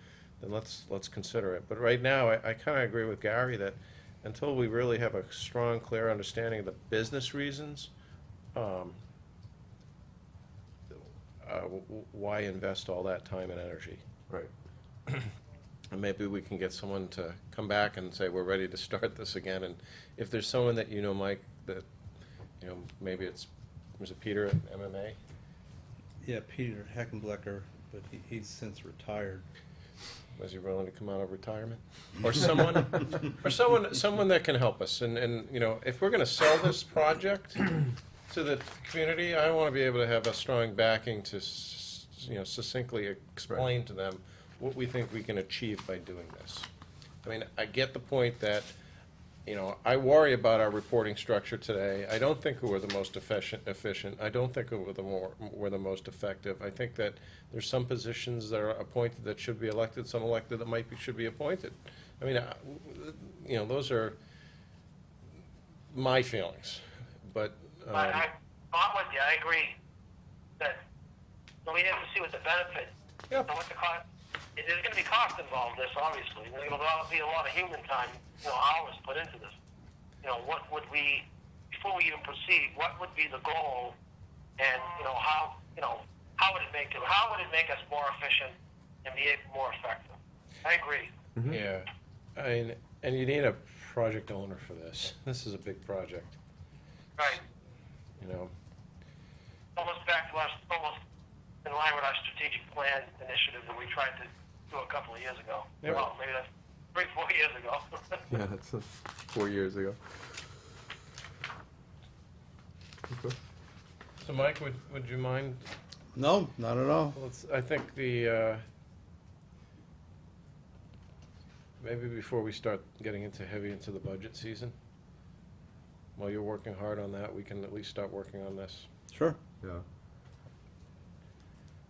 let's consider it. But right now, I kind of agree with Gary that until we really have a strong, clear understanding of the business reasons, why invest all that time and energy? Right. And maybe we can get someone to come back and say, we're ready to start this again. And if there's someone that you know, Mike, that, maybe was it Peter at MMA? Yeah, Peter Heckenblecker, but he's since retired. Was he willing to come out of retirement? Or someone, someone that can help us. And if we're gonna sell this project to the community, I wanna be able to have a strong backing to, succinctly explain to them what we think we can achieve by doing this. I mean, I get the point that, I worry about our reporting structure today. I don't think we're the most efficient. I don't think we're the most effective. I think that there's some positions that are appointed that should be elected, some elected that should be appointed. I mean, those are my feelings, but. I'm with you, I agree that we have to see what the benefit, Yeah. what the cost, there's gonna be cost involved in this, obviously. There's gonna be a lot of human time, hours put into this. What would we, before we even proceed, what would be the goal? And, how would it make us more efficient and be more effective? I agree. Mm-hmm. Yeah, and you need a project owner for this. This is a big project, Right. Almost back to us, almost in line with our strategic plan initiative that we tried to do a couple of years ago. Yep. Well, maybe that's 3-4 years ago. Yeah, that's 4 years ago. Okay. So Mike, would you mind? No, not at all. I think maybe before we start getting heavy into the budget season, while you're working hard on that, we can at least start working on this. Sure. Yeah.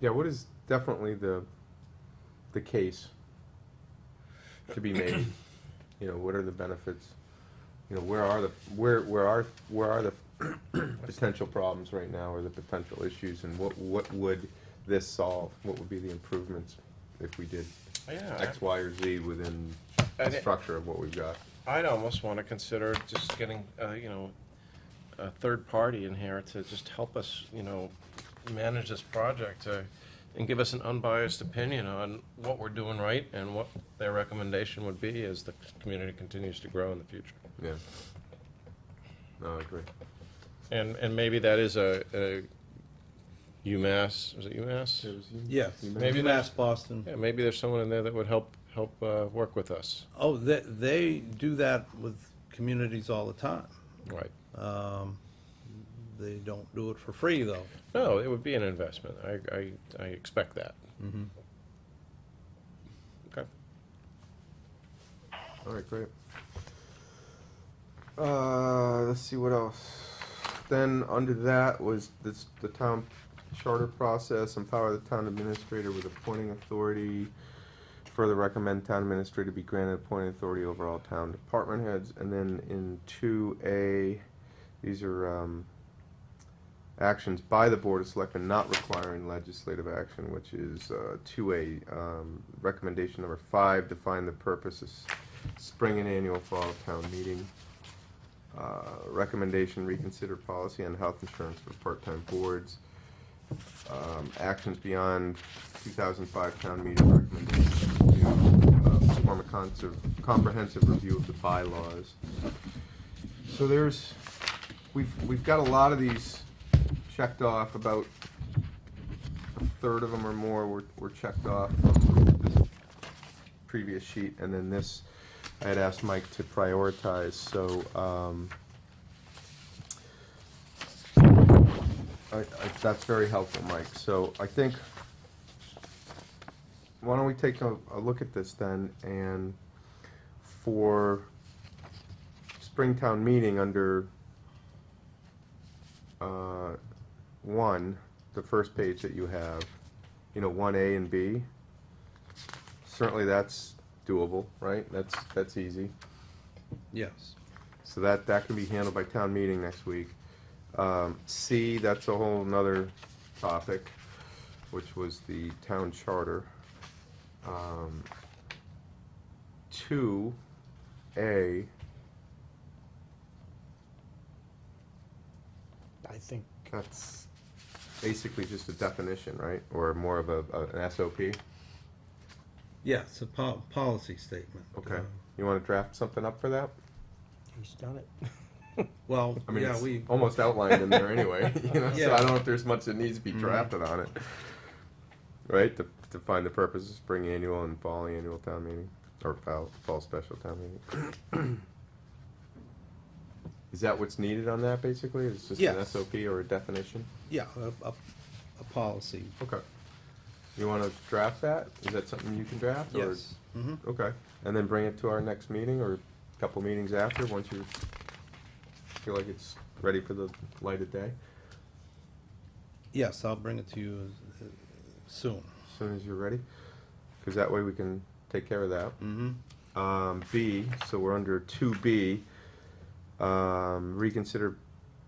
Yeah, what is definitely the case to be made? What are the benefits? Where are the potential problems right now, or the potential issues, and what would this solve? What would be the improvements if we did Yeah, X, Y, or Z within the structure of what we've got? I'd almost want to consider just getting, a third party in here to just help us, manage this project and give us an unbiased opinion on what we're doing right and what their recommendation would be as the community continues to grow in the future. Yeah. No, I agree. And maybe that is a UMass, was it UMass? Yes. Maybe Mass Boston. Yeah, maybe there's someone in there that would help work with us. Oh, they do that with communities all the time. Right. They don't do it for free, though. No, it would be an investment. I expect that. Mm-hmm. Okay. All right, great. Let's see what else. Then under that was the town charter process, empower the town administrator with appointing authority. Further recommend town administrator be granted appointing authority over all town department heads. And then in 2A, these are actions by the Board of Selectmen not requiring legislative action, which is 2A. Recommendation number 5, define the purpose of spring and annual fall town meeting. Recommendation, reconsider policy on health insurance for part-time boards. Actions beyond 2005 town meeting recommendations to perform a comprehensive review of the bylaws. So we've got a lot of these checked off. About a third of them or more were checked off from this previous sheet, and then this I had asked Mike to prioritize. So that's very helpful, Mike. So I think, why don't we take a look at this then, and for Springtown meeting under 1, the first page that you have, 1A and B, certainly that's doable, right? That's easy. Yes. So that can be handled by town meeting next week. C, that's a whole nother topic, which was the town charter. 2A, I think, that's basically just a definition, right? Or more of an SOP. Yes, a policy statement. Okay. You want to draft something up for that? he's done it. Well, I mean, yeah, it's we, almost outlined in there anyway, so Yeah. I don't know if there's much that needs to be Mhm. drafted on it. Right, to define the purposes, spring annual and fall annual town meeting, or fall special town meeting. Is that what's needed on that, basically? It's just an Yes. SOP or a definition? yeah, a policy. Okay. You wanna draft that? Is that something you can draft? or- Yes. Mm-hmm. Okay, and then bring it to our next meeting, or a couple meetings after, once you feel like it's ready for the light of day? Yes, I'll bring it to you soon. As soon as you're ready, because that way we can take care of that. Mm-hmm. B, so we're under 2B, reconsider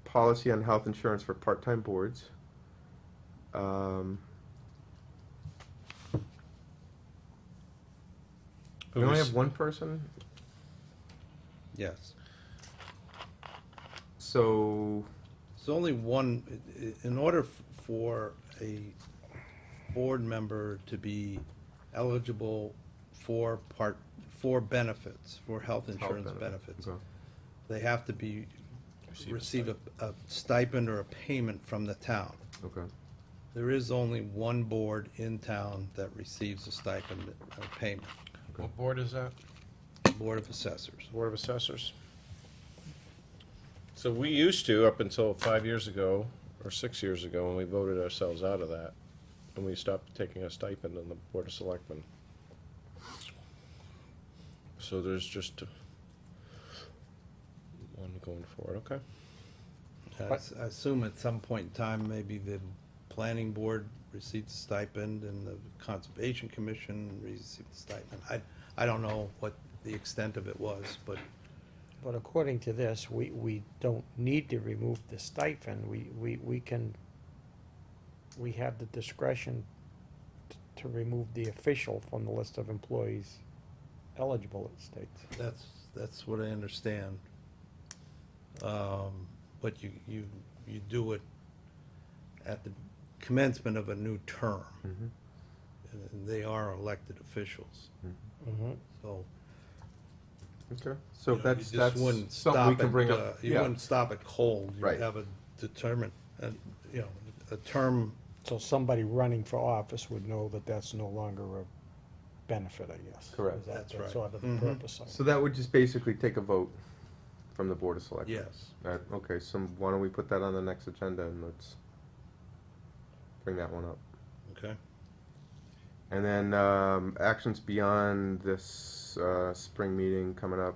policy on health insurance for part-time boards. We only have one person, Yes. so, It's only one, in order for a board member to be eligible for benefits, for health insurance benefits, Okay. they have to receive a stipend or a payment from the town. Okay, There is only one board in town that receives a stipend or payment, What board is that? Board of Assessors. Board of Assessors. So we used to, up until 5 years ago, or 6 years ago, when we voted ourselves out of that, and we stopped taking a stipend on the Board of Selectmen. So there's just one going forward, okay? I assume at some point in time, maybe the planning board received a stipend and the Conservation Commission received a stipend. I don't know what the extent of it was, but But according to this, we don't need to remove the stipend. We have the discretion to remove the official from the list of employees eligible, it states. that's what I understand. But you do it at the commencement of a new term. Mhm. And they are elected officials, Mm-hmm. so. okay, so you know, that's, you just wouldn't something we stop can at, bring up, You yeah, wouldn't stop at cold. Right. You'd have a determined, a term. So somebody running for office would know that that's no longer a benefit, I guess. Correct. Is that- That's right. sort of the Mhm. purpose of it. so that would just basically take a vote from the Board of Selectmen? Yes. Okay, so why don't we put that on the next agenda, and let's bring that one up. Okay. And then, actions beyond this, spring meeting coming up.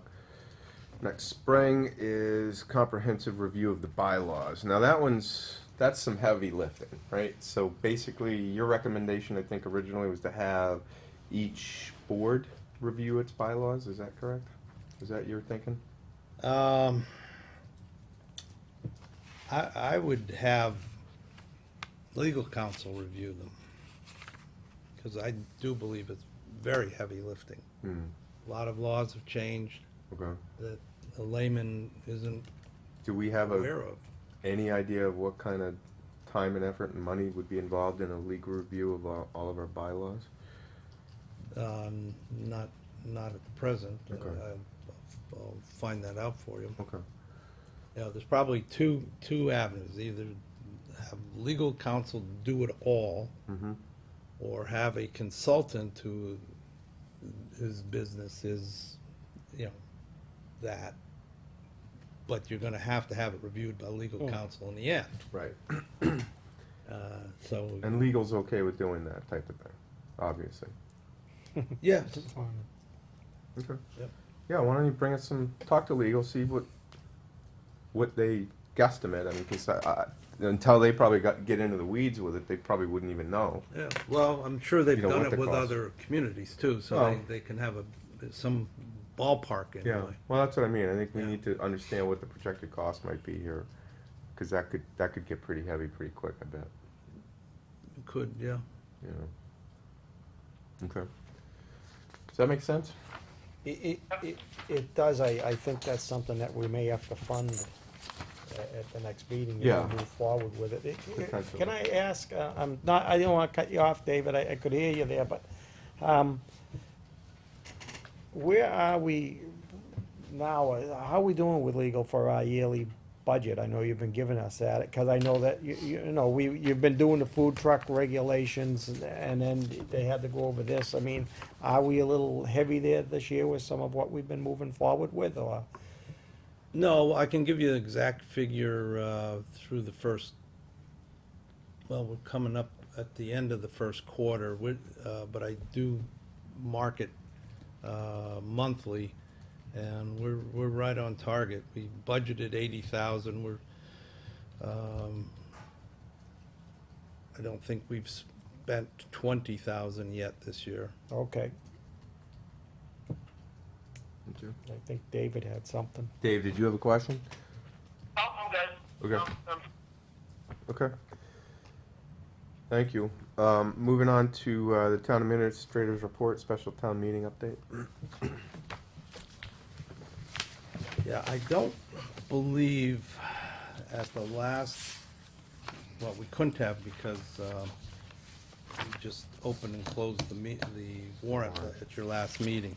Next spring is comprehensive review of the bylaws. Now, that's some heavy lifting, right? So basically, your recommendation, I think originally, was to have each board review its bylaws, is that correct? Is that your thinking? I would have legal counsel review them, because I do believe it's very heavy lifting. Hmm, A lot of laws have changed okay. that a layman isn't Do we have aware of. any idea of what kind of time and effort and money would be involved in a legal review of all of our bylaws? Not at the present. Okay. I'll find that out for you. Okay. Yeah, there's probably two avenues. Either have legal counsel do it all, Mm-hmm. or have a consultant who, his business is, that. But you're gonna have to have it reviewed by legal Mm. counsel in the end. Right. So, And legal's okay with doing that type of thing, obviously. yes, Okay. Yep. Yeah, why don't you bring us talk to legal, see what they guesstimate, I mean, because until they probably get into the weeds with it, they probably wouldn't even know. Yeah, well, I'm sure they've You know, done what it the with cost. other communities too, so Well- they can have some ballpark Yeah, anyway. well, that's what I mean, I think we Yeah. need to understand what the projected cost might be here, because that could get pretty heavy pretty quick, I bet, Could, yeah. you know. Okay. Does that make sense? It does, I think that's something that we may have to fund at the next meeting, Yeah. and move forward with it. Potentially. Can I ask, I didn't wanna cut you off, David, I could hear you there, but, where are we now, how are we doing with legal for our yearly budget? I know you've been giving us that, cause I know that, you know, you've been doing the food truck regulations, and then they had to go over this, I mean, are we a little heavy there this year with some of what we've been moving forward with, or? No, I can give you the exact figure through the first, well, we're coming up at the end of the first quarter, but I do mark it monthly, and we're right on target. We budgeted 80,000. I don't think we've spent 20,000 yet this year. Okay, Okay. I think David had something. Dave, did you have a question? Oh, I'm good. Okay. No, Okay. Thank you. Moving on to the town administrator's report, special town meeting update. Yeah, I don't believe at the last, well, we couldn't have because we just opened and closed the warrant at your last meeting.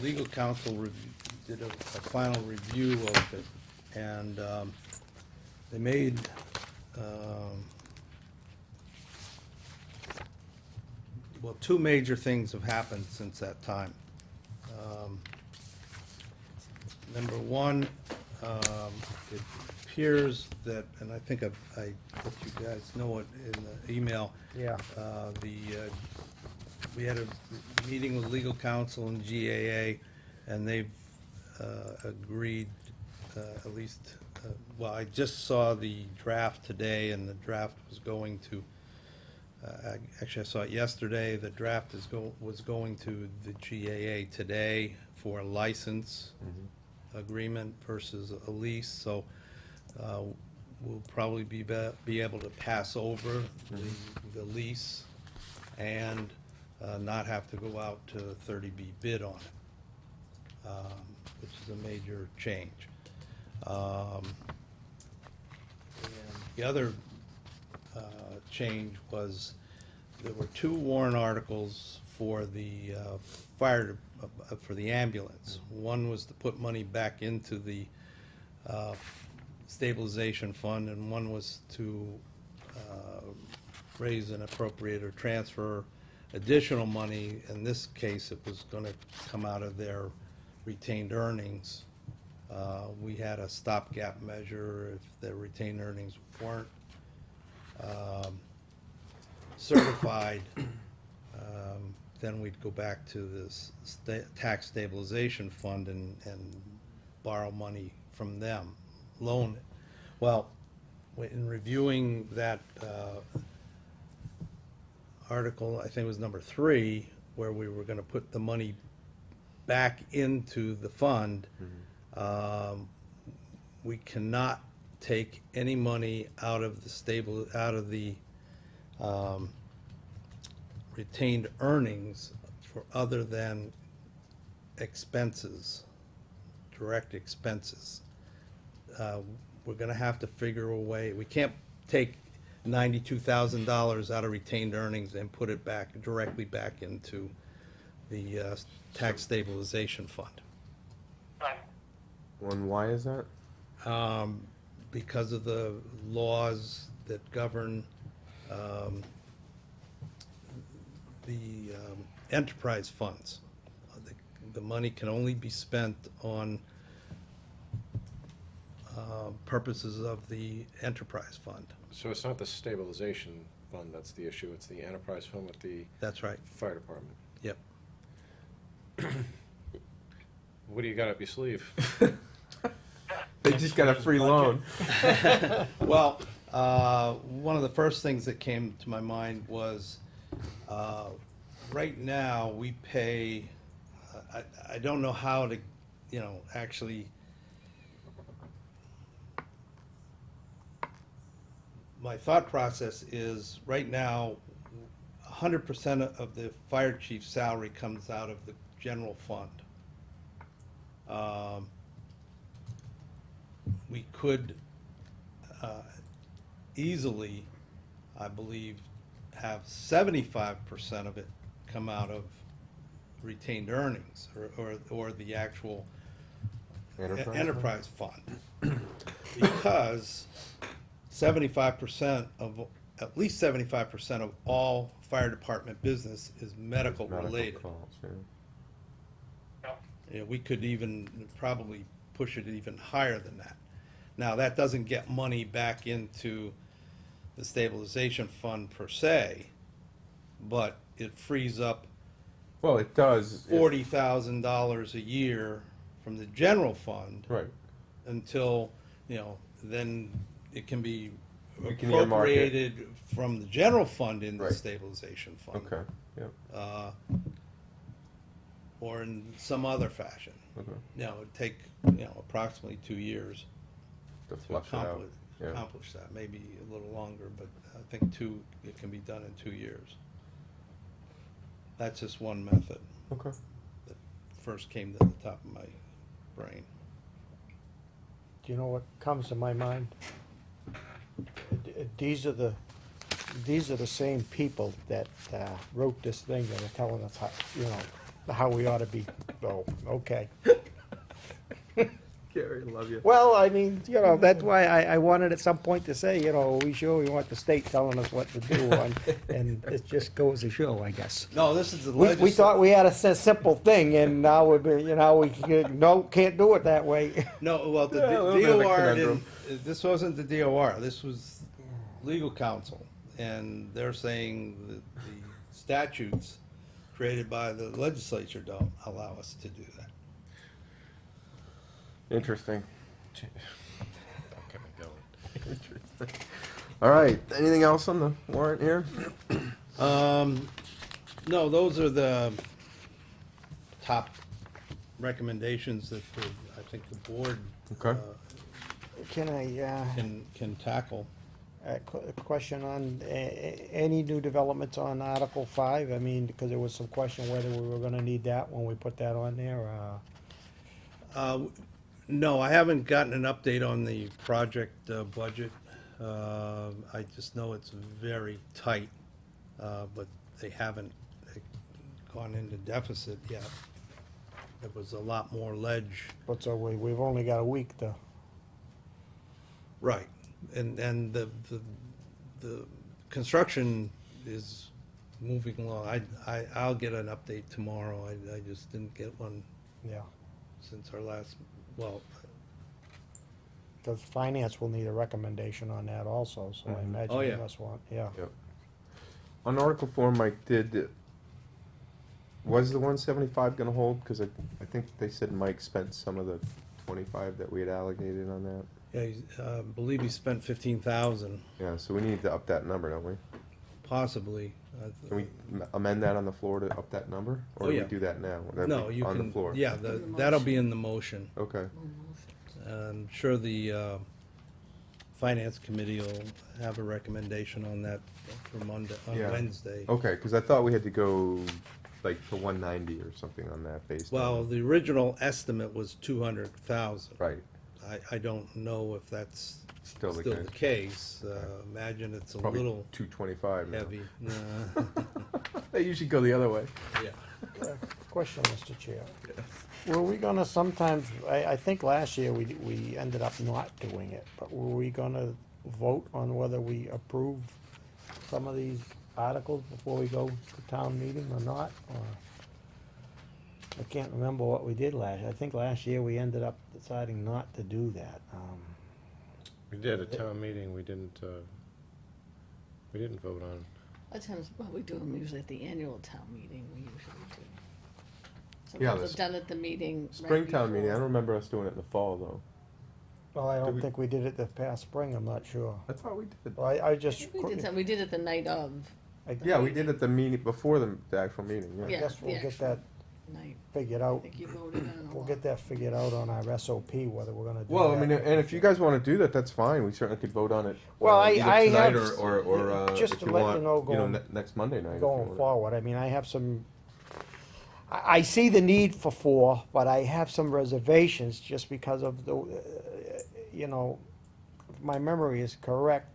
Legal counsel did a final review of it, and they made well, two major things have happened since that time. Number one, it appears that, and I think I let you guys know it in the email. Yeah. We had a meeting with legal counsel and GAA, and they've agreed, at least, well, I just saw the draft today, and the draft was going to, actually, I saw it yesterday, the draft was going to the GAA today for a license agreement versus a lease, so we'll probably be able to pass over the lease and not have to go out to 30B bid on it, which is a major change. And the other change was there were two warrant articles for the fire, for the ambulance. One was to put money back into the stabilization fund, and one was to raise and appropriate or transfer additional money. In this case, it was gonna come out of their retained earnings. We had a stopgap measure if the retained earnings weren't certified, then we'd go back to this tax stabilization fund and borrow money from them, loan it. Well, in reviewing that article, I think it was number 3, where we were gonna put the money back into the fund, we cannot take any money out of the retained earnings for other than expenses, direct expenses. We're gonna have to figure a way, we can't take $92,000 out of retained earnings and put it directly back into the tax stabilization fund. right. And why is that? Because of the laws that govern the enterprise funds. The money can only be spent on purposes of the enterprise fund. So it's not the stabilization fund that's the issue, it's the enterprise fund with the That's right. fire department. Yep. What do you got up your sleeve? They just got a free loan. Well, one of the first things that came to my mind was, right now, we pay, I don't know how to, actually, my thought process is, right now, 100% of the fire chief's salary comes out of the general fund. We could easily, I believe, have 75% of it come out of retained earnings, or the actual enterprise fund. Because 75% of, at least 75% of all fire department business is medical related. calls, yeah. Yeah, we could even probably push it even higher than that. Now, that doesn't get money back into the stabilization fund per se, but it frees up Well, it does. $40,000 a year from the general fund Right. until, then it can be You can earmark it. appropriated from the general fund in the Right. stabilization fund. Okay, yeah, Or in some other fashion. okay. It'd take, approximately 2 years To to flush it out. Yeah. accomplish that, maybe a little longer, but I think it can be done in 2 years. That's just one method Okay. that first came to the top of my brain. Do you know what comes to my mind? These are the same people that wrote this thing that are telling us how we ought to be. Oh, okay. Gary, love you. Well, I mean, that's why I wanted at some point to say, we want the state telling us what to do, and it just goes to show, I guess. No, this is the We thought we had a simple thing, and now no, can't do it that way. No, well, the Yeah, a little bit of a DOR conundrum. this wasn't the DOR, this was legal counsel. And they're saying that the statutes created by the legislature don't allow us to do that. Interesting. Don't get me going. Interesting. All right, anything else on the warrant here? No, those are the top recommendations that I think the board Okay. Can I, can tackle. a question on any new developments on Article 5? I mean, because there was some question whether we were gonna need that when we put that on there. No, I haven't gotten an update on the project budget. I just know it's very tight, but they haven't gone into deficit yet. There was a lot more ledge. But so we've only got a week to, Right, and the construction is moving along. I'll get an update tomorrow. I just didn't get one yeah. since our last, well, Because finance will need a recommendation on that also, so I imagine Oh, you yeah. must want, yeah. Yep. On Article 4, Mike, was the 175 gonna hold? Because I think they said Mike spent some of the 25 that we had allocated on that. yeah, I believe he spent 15,000, Yeah, so we need to up that number, don't we? possibly. Can we amend that on the floor to up that number? Or Oh, do yeah. we do that now? Would that No, be you on can, the floor? yeah, that'll be in the motion. Okay, I'm sure the finance committee will have a recommendation on that for Monday, on Yeah. Wednesday. okay, because I thought we had to go like to 190 or something on that based Well, on. the original estimate was 200,000. Right, I don't know if that's still the still case. the case. Imagine it's a Probably little 225 now. heavy. They usually go the other way. Yeah. Question, Mr. Chair. Were we gonna sometimes, I think last year we ended up not doing it, but were we gonna vote on whether we approve some of these articles before we go to town meeting or not? Or I can't remember what we did I think last year we ended up deciding not to do that. We did, at town meeting, we didn't vote on. A lot of times, well, we do them usually at the annual town meeting, we usually do. Yeah, Sometimes the it's done at the meeting. right Springtown meeting, I before. don't remember us doing it in the fall, though. Well, I Did don't we- think we did it this past spring, I'm not sure. I thought we did. Well, I I just. think we did some, we did it the night of, Yeah, we did it the meeting, before the actual meeting, I yeah. Yeah. guess we'll the get actual that night. figured I out. think you voted on a We'll lot. get that figured out on our SOP, whether we're gonna do Well, I that. mean, and if you guys wanna do that, that's fine, we certainly could vote on it. Well, I either tonight have, or, just if to you let you want, know, next Monday night. if you going want. forward, I mean, I have some, I see the need for four, but I have some reservations just because of the, you know, if my memory is correct,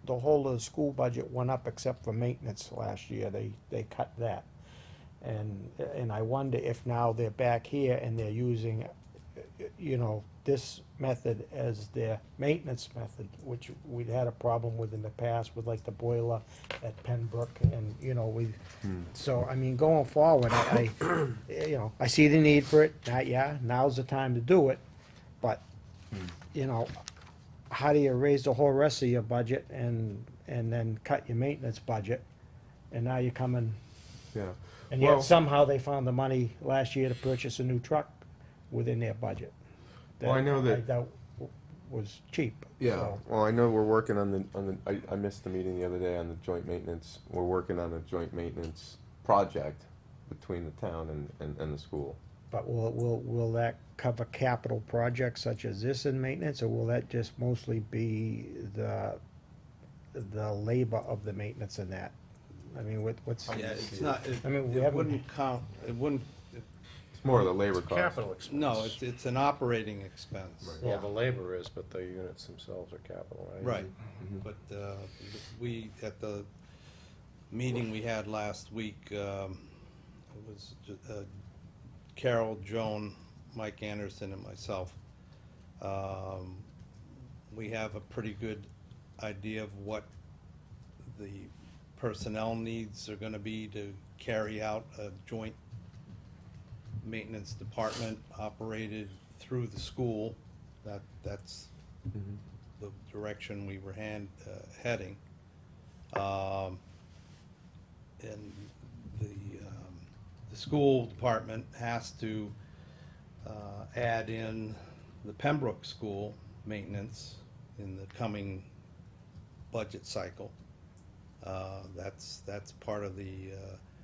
the whole of the school budget went up except for maintenance last year, they cut that. And I wonder if now they're back here and they're using, you know, this method as their maintenance method, which we'd had a problem with in the past with like the boiler at Pembroke and, you know, so, I mean, going forward, you know, I see the need for it, now's the time to do it, but, you know, how do you raise the whole rest of your budget and then cut your maintenance budget? And now you're coming, Yeah, and Well- yet somehow they found the money last year to purchase a new truck within their budget. Well, I know that- I doubt was cheap. yeah, so. well, I know we're working on I missed the meeting the other day on the joint maintenance, we're working on a joint maintenance project between the town and the school. But will that cover capital projects such as this in maintenance, or will that just mostly be the labor of the maintenance in that? I mean, what's? Yeah, it's not, I mean, we it haven't- wouldn't count, it wouldn't, It's more of the labor cost. Capital expense. no, it's an operating expense. Well, the labor is, but the units themselves are capital, right? Right, Mhm. but we, at the meeting we had last week, it was Carol, Joan, Mike Anderson, and myself. We have a pretty good idea of what the personnel needs are gonna be to carry out a joint maintenance department operated through the school. That's Mhm. the direction we were heading. And the school department has to add in the Pembroke School maintenance in the coming budget cycle. That's part of the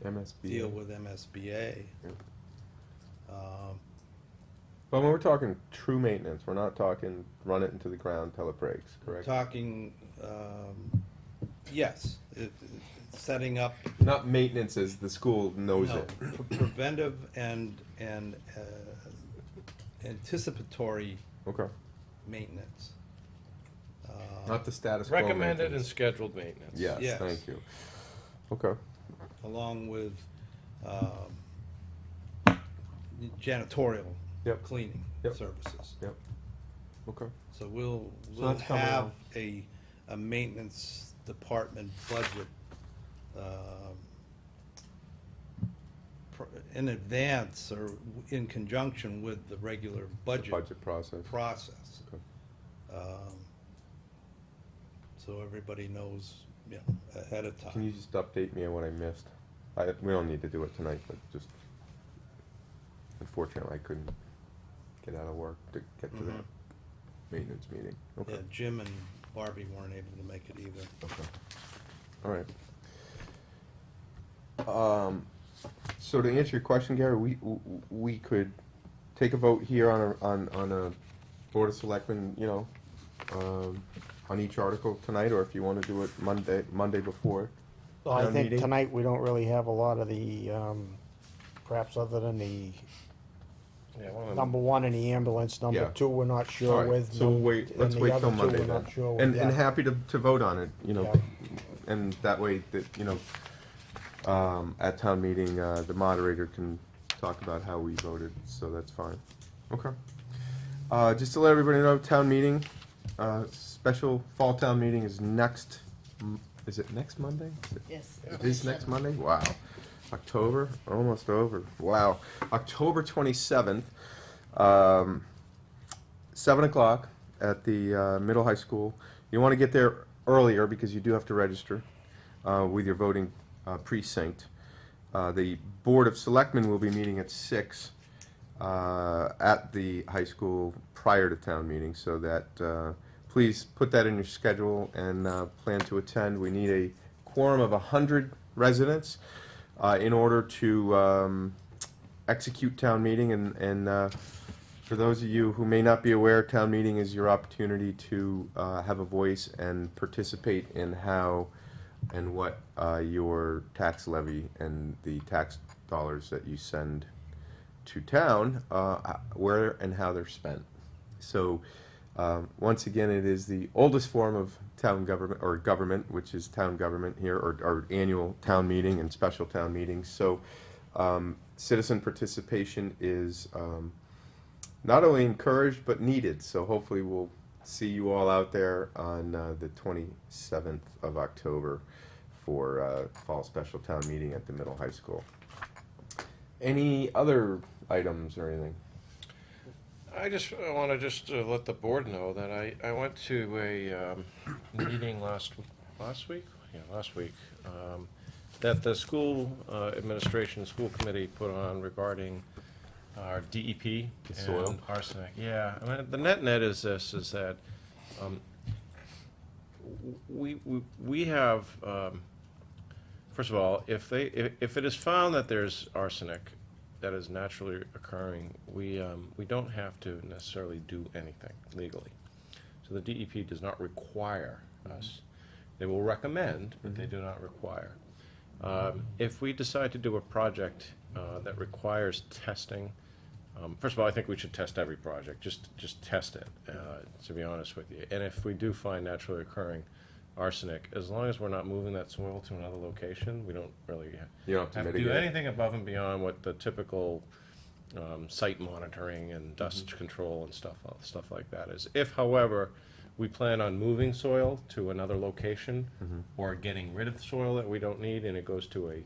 MSB. deal with MSBA. Yep. Um, But when we're talking true maintenance, we're not talking run it into the ground till it breaks, correct? Talking, yes, setting up, Not maintenance as the school knows no, it. preventive and anticipatory Okay, maintenance. not the status quo Recommended and maintenance. scheduled maintenance. Yes, Yes. thank you. Okay, Along with janitorial Yep. cleaning Yep. services. yep, okay. So we'll that's coming have along. a maintenance department budget in advance or in conjunction with the regular budget Budget process. process. Okay. So everybody knows, you know, ahead of Can you time. just update me on what I missed? We don't need to do it tonight, but just, unfortunately, I couldn't get out of work to get to the Mhm. maintenance meeting. Okay. Yeah, Jim and Barbie weren't able to make it either. Okay. All right. So to answer your question, Gary, we could take a vote here on a Board of Selectmen, you know, on each article tonight, or if you want to do it Monday before. Well, I town think meeting. tonight we don't really have a lot of the, perhaps other than the Yeah, one of them- number one in the ambulance, number Yeah. two, we're not All sure right, with. so wait, and let's the wait other till two Monday we're then. not sure with, And yeah. happy to vote on it, you know, Yeah. and that way that, you know, at town meeting, the moderator can talk about how we voted, so that's fine. Okay. Just to let everybody know, town meeting, special fall town meeting is next, is it next Monday? Yes. It is next Monday? Wow. October, almost over. Wow. October 27th, 7 o'clock at the middle high school. You want to get there earlier because you do have to register with your voting precinct. The Board of Selectmen will be meeting at 6. at the high school prior to town meeting, so that please put that in your schedule and plan to attend. We need a quorum of 100 residents in order to execute town meeting, and for those of you who may not be aware, town meeting is your opportunity to have a voice and participate in how and what your tax levy and the tax dollars that you send to town, where and how they're spent. So, once again, it is the oldest form of town government, or government, which is town government here, or annual town meeting and special town meetings. So, citizen participation is not only encouraged but needed. So hopefully we'll see you all out there on the 27th of October for fall special town meeting at the middle high school. Any other items or anything? I just want to just let the board know that I went to a meeting last week that the school administration, school committee put on regarding our DEP The and soil. arsenic. Yeah, I mean, the net is this, is that we have, first of all, if it is found that there's arsenic that is naturally occurring, we don't have to necessarily do anything legally. So the DEP does not require us. They will recommend, but they do not require. If we decide to do a project that requires testing, first of all, I think we should test every project, just test it, to be honest with you. And if we do find naturally occurring arsenic, as long as we're not moving that soil to another location, we don't really You don't have to do anything above and beyond what the typical site monitoring and dust control and stuff like that is. If, however, we plan on moving soil to another location or getting rid of soil that we don't need and it goes to a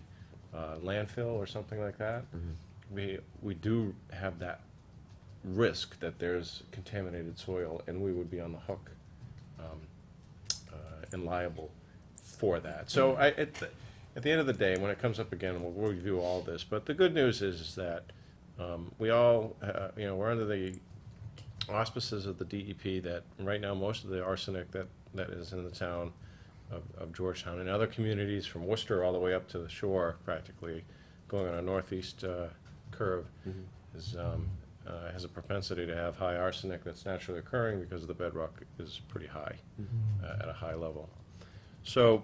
landfill or something like that, we do have that risk that there's contaminated soil, and we would be on the hook and liable for that. So at the end of the day, when it comes up again, we'll review all this. But the good news is that we all, we're under the auspices of the DEP, that right now most of the arsenic that is in the town of Georgetown and other communities from Worcester all the way up to the shore, practically going on a northeast curve, has a propensity to have high arsenic that's naturally occurring because the bedrock is pretty high, at a high level. So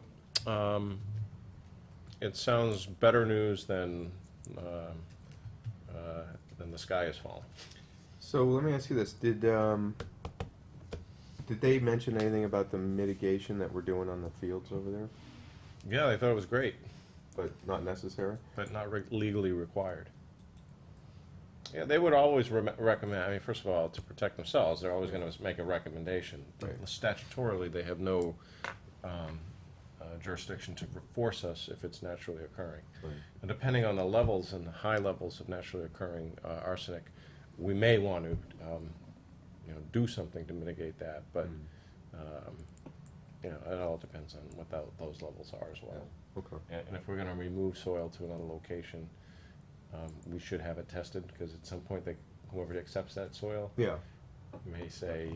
it sounds better news than the sky is falling. So let me ask you this: Did they mention anything about the mitigation that we're doing on the fields over there? Yeah, they thought it was great, But not necessary? but not legally required. Yeah, they would always recommend, I mean, first of all, to protect themselves, they're always going to make a recommendation. But Right. statutorily, they have no jurisdiction to force us if it's naturally occurring. Right. And depending on the levels and the high levels of naturally occurring arsenic, we may want to, do something to mitigate that. But, it all depends on what those levels are as well. Okay. And if we're going to remove soil to another location, we should have it tested, because at some point, whoever accepts that soil Yeah. may say,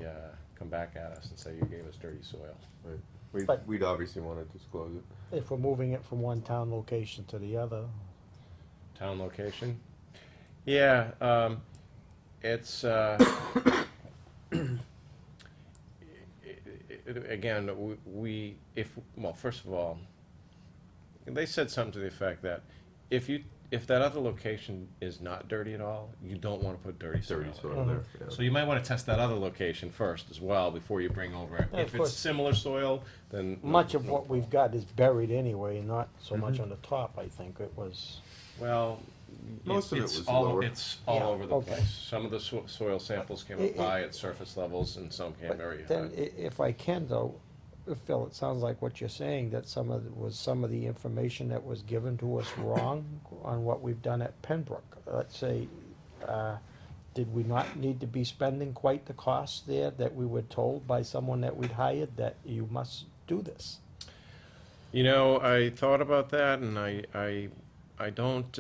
come back at us and say, you gave us dirty soil. Right. But- We'd obviously want to disclose it. If we're moving it from one town location to the other, Town location? Yeah, it's, again, first of all, they said something to the effect that if that other location is not dirty at all, you don't want to put dirty soil. Dirty in. soil there. Yeah. So you might want to test that other location first as well before you bring over it. Yeah, of If it's course. similar soil, then. much of what we've got is buried anyway, not so much on the top, I think. It was, Well, Most of it it's was all, lower. it's all Yeah, over the okay. place. Some of the soil samples came up high at surface levels, and some came but very high. then if I can though, Phil, it sounds like what you're saying, that some of the information that was given to us wrong on what we've done at Pembroke. Let's say, did we not need to be spending quite the cost there that we were told by someone that we'd hired that you must do this? I thought about that, and I don't,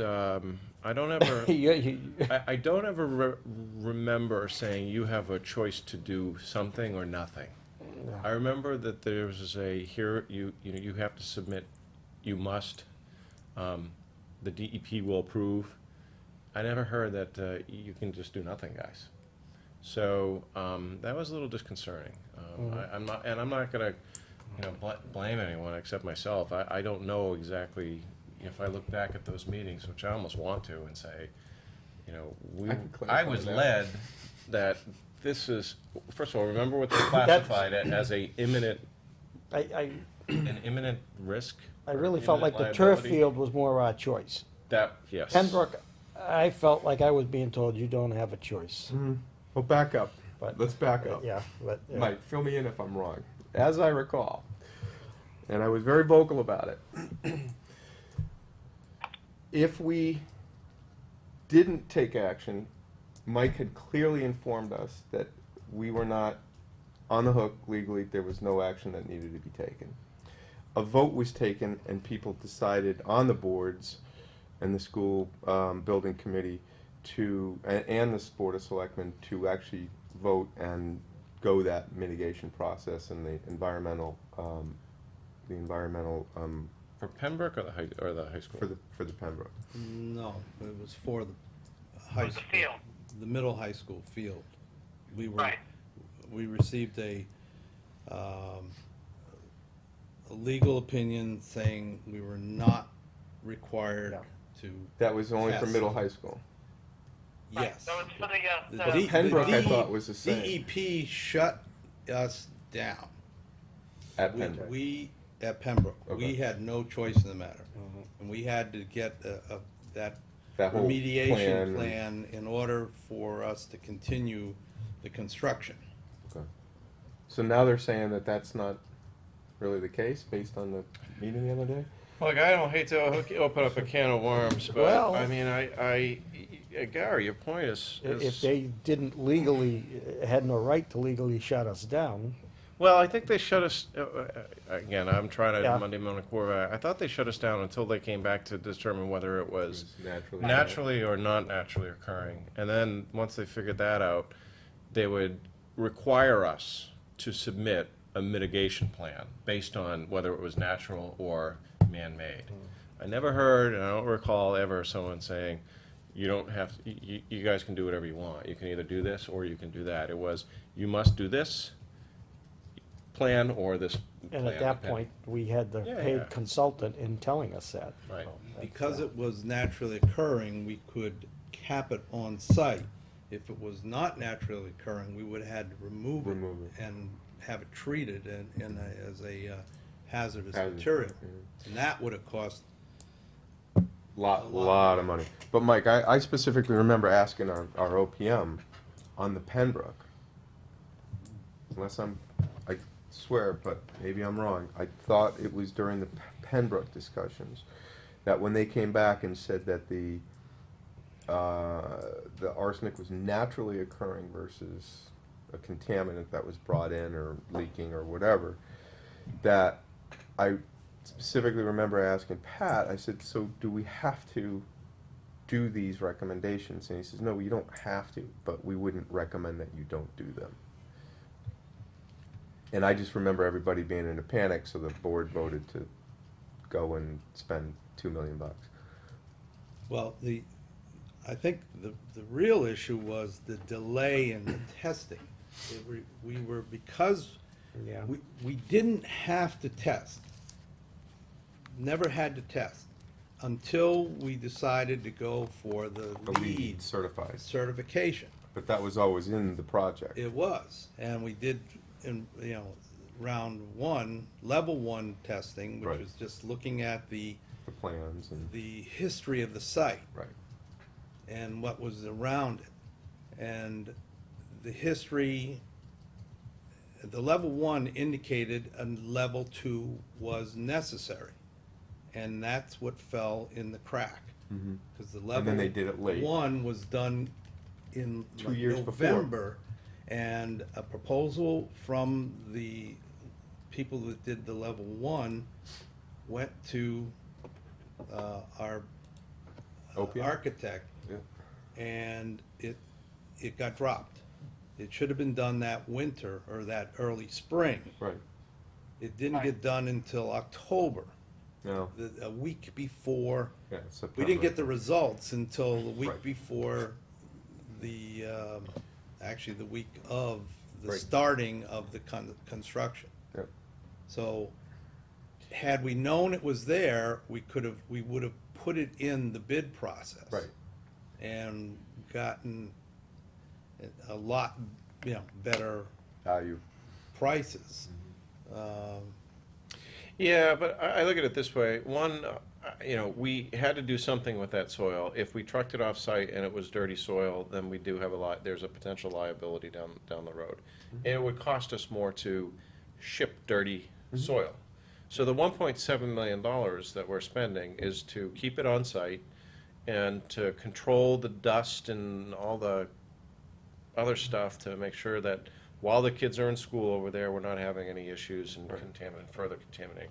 I don't ever, You- I don't ever remember saying you have a choice to do something or nothing. I remember that there was you know, you have to submit, you must, the DEP will approve. I never heard that you can just do nothing, guys. So that was a little disconcerting. I'm not gonna, you know, blame anyone except myself. I don't know exactly, if I look back at those meetings, which I almost want to, and say, you know, I can I clarify was that. led that this is, first of all, remember what they classified it as an imminent risk? I or really felt like imminent the turf liability? field was more our choice. That, yes. Pembroke, I felt like I was being told you don't have a choice. Well, back up. But- Let's back up. Yeah, but, Mike, fill me in if I'm wrong. As I recall, and I was very vocal about it, if we didn't take action, Mike had clearly informed us that we were not on the hook legally. There was no action that needed to be taken. A vote was taken, and people decided on the boards and the school building committee and the Board of Selectmen to actually vote and go that mitigation process and the environmental For Pembroke or the high school? for the Pembroke. No, it was for the high The school. field. The middle high school field. Right. We received a legal opinion saying we were not required Yeah. to, That was only for Yes. middle high school. Right. yes. So it's for The the D- Pembroke, the I thought, was the same. DEP shut us down. At We- Pembroke. We, at Pembroke, we Okay. had no choice in the matter. And we had to get that That whole remediation plan in order for us to continue the construction. Okay. So now they're saying that that's not really the case based on the meeting the other day? Look, I don't hate to open up a can of worms, but, Well- I mean, Gary, your point is. if they didn't legally, had no right to legally shut us down, Well, I think they shut us, again, I'm trying to Yeah. Monday morning quarterback. I thought they shut us down until they came back to determine whether it was naturally. naturally or not naturally occurring. And then, once they figured that out, they would require us to submit a mitigation plan based on whether it was natural or man-made. I never heard, and I don't recall ever someone saying, you don't have, you guys can do whatever you want. You can either do this or you can do that. It was, you must do this plan or this plan. and at that point, we had the Yeah, paid yeah. consultant in telling us that. Right. So that's, Because it was naturally occurring, we could cap it on site. If it was not naturally occurring, we would have had to remove Remove it it. and have it treated as a hazardous Hazardous, material. yeah. And that would have cost, Lot of money. But Mike, I specifically remember asking our OPM on the Pembroke, unless I swear, but maybe I'm wrong, I thought it was during the Pembroke discussions, that when they came back and said that the arsenic was naturally occurring versus a contaminant that was brought in or leaking or whatever, that I specifically remember asking Pat, I said, so do we have to do these recommendations? And he says, no, you don't have to, but we wouldn't recommend that you don't do them. And I just remember everybody being in a panic, so the board voted to go and spend $2 million. well, I think the real issue was the delay in the testing. We were, because Yeah. we didn't have to test, never had to test, until we decided to go for the The LEED lead certified. certification. But that was always in the project. It was, and we did, in, round one, level one testing, which Right. was just looking at the plans and, history of the site right. and what was around it. And the history, the level one indicated a level two was necessary. And that's what fell in the crack. Mhm. Because the And level then they did it late. one was done in 2 like years before. November. And a proposal from the people that did the level one went to our OPM? architect, Yeah. and it got dropped. It should have been done that winter or that early spring. Right. It didn't get done until October, No. a week before. Yeah, September. We didn't get the results until the week Right. before the, actually the week of the Right. starting of the construction. Yep. So, had we known it was there, we would have put it in the bid process. Right. And gotten a lot, better Value. prices. Yeah, but I look at it this way. One, we had to do something with that soil. If we trucked it off-site and it was dirty soil, then we do have there's a potential liability down the road. And it would cost us more to ship dirty soil. So the $1.7 million that we're spending is to keep it on-site and to control the dust and all the other stuff to make sure that while the kids are in school over there, we're not having any issues and further contaminating.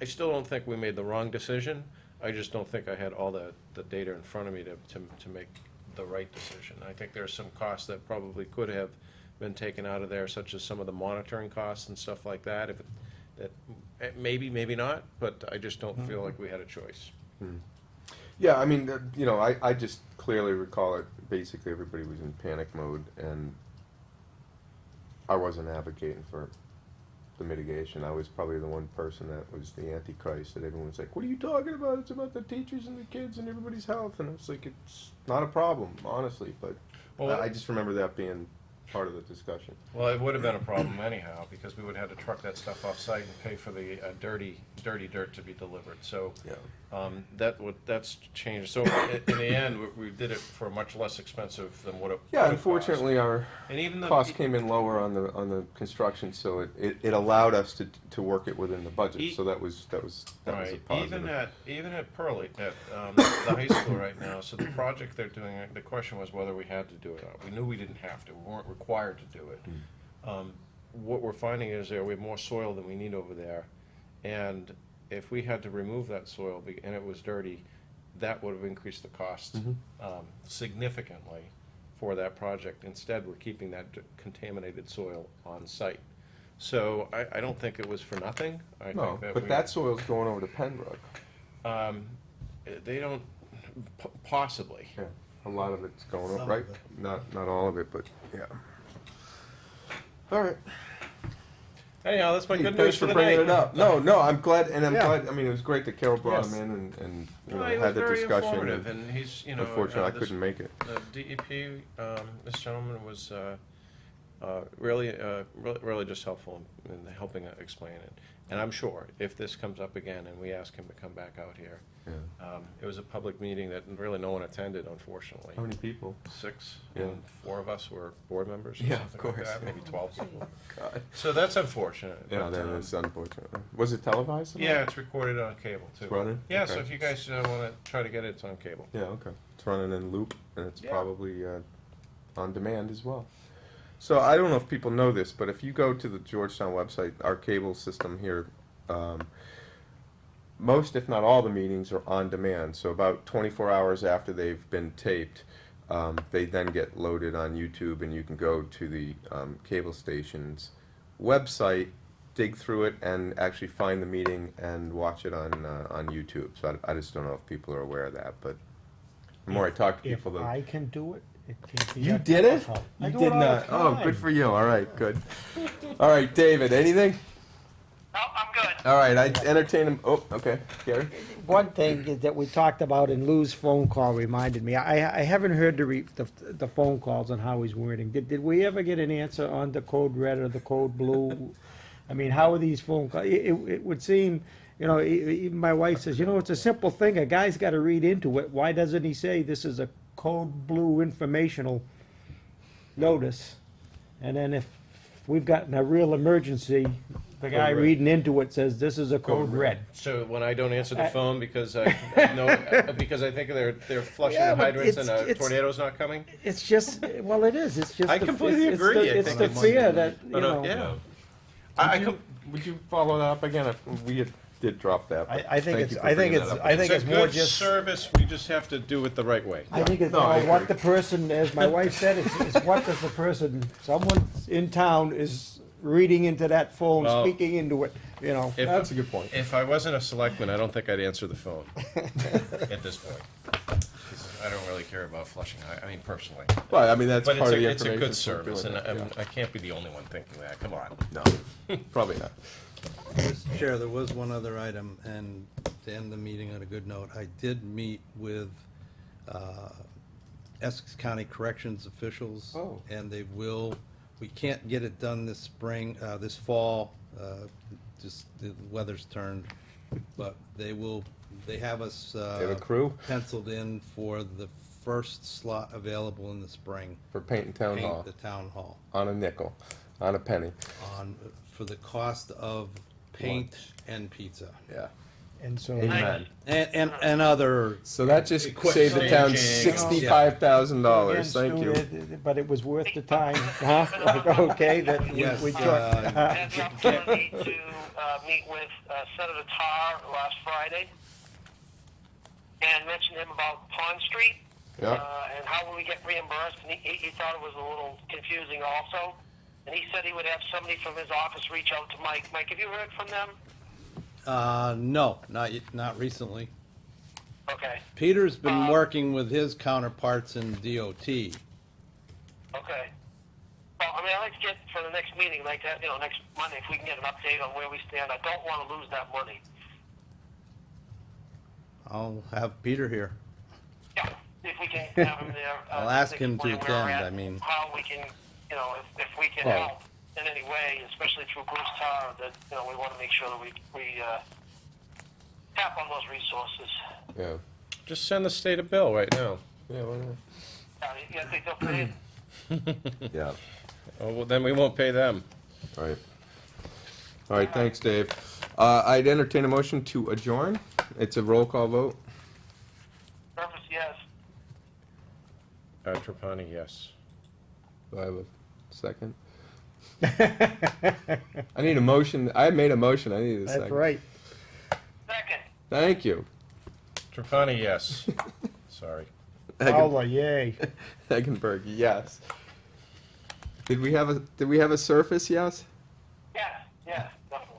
I still don't think we made the wrong decision. I just don't think I had all the data in front of me to make the right decision. I think there's some costs that probably could have been taken out of there, such as some of the monitoring costs and stuff like that. Maybe not, but I just don't feel like we had a choice. Yeah, I mean, I just clearly recall it. Basically, everybody was in panic mode, and I wasn't advocating for the mitigation. I was probably the one person that was the antichrist, that everyone was like, what are you talking about? It's about the teachers and the kids and everybody's health. And it's like, it's not a problem, honestly, but Well, I just remember that being part of the discussion. Well, it would have been a problem anyhow, because we would have had to truck that stuff off-site and pay for the dirty dirt to be delivered. So Yeah. that's changed. So in the end, we did it for much less expensive than what it Yeah, would have unfortunately, our cost. And even the cost came in lower on the construction, so it allowed us to work it within the budget. So that was a Right, positive. even at Pearlie, at the high school right now, so the project they're doing, the question was whether we had to do it. We knew we didn't have to, we weren't required to do it. What we're finding is we have more soil than we need over there, and if we had to remove that soil and it was dirty, that would have increased the cost significantly for that project. Instead, we're keeping that contaminated soil on site. So I don't think it was for nothing. I No, think but that soil's going over to Pembroke. They don't, possibly. Yeah, a lot of it's going Some up, of right? it. Not all of it, but yeah. All right. Anyhow, that's my good Thanks news for the bringing night. it up. No, I'm glad, and I'm Yeah. glad. I mean, it was great that Carol brought Yes. him in and Well, he had was the very discussion. informative, and he's, Unfortunately, I this- couldn't make it. The DEP, this gentleman was really just helpful in helping explain it. And I'm sure if this comes up again and we ask him to come back out here, Yeah. it was a public meeting that really no one attended, unfortunately. How many people? 6, Yeah. and 4 of us were board members or Yeah, of something like course. that, maybe 12 people. God. So that's unfortunate. Yeah, but, that is unfortunate. Was it televised? Yeah, it's recorded on cable too. It's running? Yeah, so Okay. if you guys want to try to get it, it's on cable. Yeah, okay. It's running in loop, and it's Yeah. probably on demand as well. So I don't know if people know this, but if you go to the Georgetown website, our cable system here, most, if not all, the meetings are on demand. So about 24 hours after they've been taped, they then get loaded on YouTube, and you can go to the cable station's website, dig through it, and actually find the meeting and watch it on YouTube. So I just don't know if people are aware of that, but the more I talk to If people, the I can do it, it can be. you did it? difficult. I You do did it all the not. Oh, time. good for you. All right, good. All right, David, anything? No, I'm good. All right, I entertain him. Oh, okay. Gary? One thing is that we talked about, and Lou's phone call reminded me, I haven't heard the phone calls on how he's wording. Did we ever get an answer on the code red or the code blue? I mean, how are these phone calls? It would seem, even my wife says, it's a simple thing, a guy's gotta read into it. Why doesn't he say this is a code blue informational notice? And then if we've gotten a real emergency, the guy red. reading into it says this is a code red. So when I don't answer the phone because I because I think they're flushing Yeah, the but hydrants and a it's- tornado's not coming. It's just, well, it is, it's just. I completely agree. I It's think the it's- fear that, But, yeah. Would you follow that up again? If we had did drop that. but I think thank it's- you for I think bringing it's- that up. I think It's it's a more good just- service, we just have to do it the right way. I think it's No, I more what agree. the person, as my wife said, it's what does the person, someone in town is reading into that phone, Well- speaking into it, you know. If- That's a good point. If I wasn't a selectman, I don't think I'd answer the phone at this point. 'Cause I don't really care about Flushing, I mean, personally. Well, I mean, that's But part of the it's a information. good for service, doing and that, I can't be the only one thinking that, come on. No, probably not. Mr. Chair, there was one other item, and to end the meeting on a good note, I did meet with Essex County Corrections officials. Oh. And they will, we can't get it done this spring, this fall, just the weather's turned, but they have us They have a crew penciled in for the first slot available in the spring. for painting town Paint hall the town hall on a nickel, on a penny. for the cost of paint Lunch. and pizza. Yeah. And so, Amen. And other, So that just Equipment. saved the town Staging. $65,000. again, Thank you. Stu, but it was worth the time, huh? Like, okay, that Yes, we took. I had the opportunity to meet with Senator Tarr last Friday and mentioned him about Pond Street Yeah. and how will we get reimbursed. And he thought it was a little confusing also. And he said he would have somebody from his office reach out to Mike. Mike, have you heard from them? no, not recently. Okay. Peter's been working with his counterparts in DOT. Okay. Well, I mean, I'd like to get for the next meeting, like that, next Monday, if we can get an update on where we stand. I don't want to lose that money. I'll have Peter here. Yeah, if we can have him there. I'll ask him to explain where we're attend, at, I mean- how we can, if we can Well- help in any way, especially through Bruce Tarr, that, we want to make sure that we tap on those resources. Yeah. Just send the state a bill right now. Yeah, why not? Yeah, I think they'll pay it. Yeah. Oh, well, then we won't pay them. All right. All right, thanks, Dave. I'd entertain a motion to adjourn. It's a roll call vote. Purpose, yes. Trapani, yes. Do I have a second? I need a motion. I made a motion. I need a second. That's right. Second. Thank you. Trapani, yes. Sorry. Paula, yay. Eggenberg, yes. Did we have a surface yes? Yeah, definitely.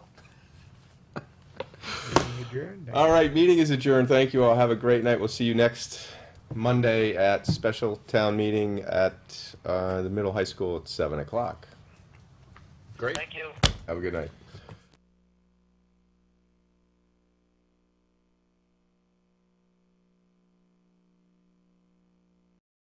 Adjourned. All right, meeting is adjourned. Thank you all. Have a great night. We'll see you next Monday at special town meeting at the middle high school at 7 o'clock. Great. Thank you. Have a good night.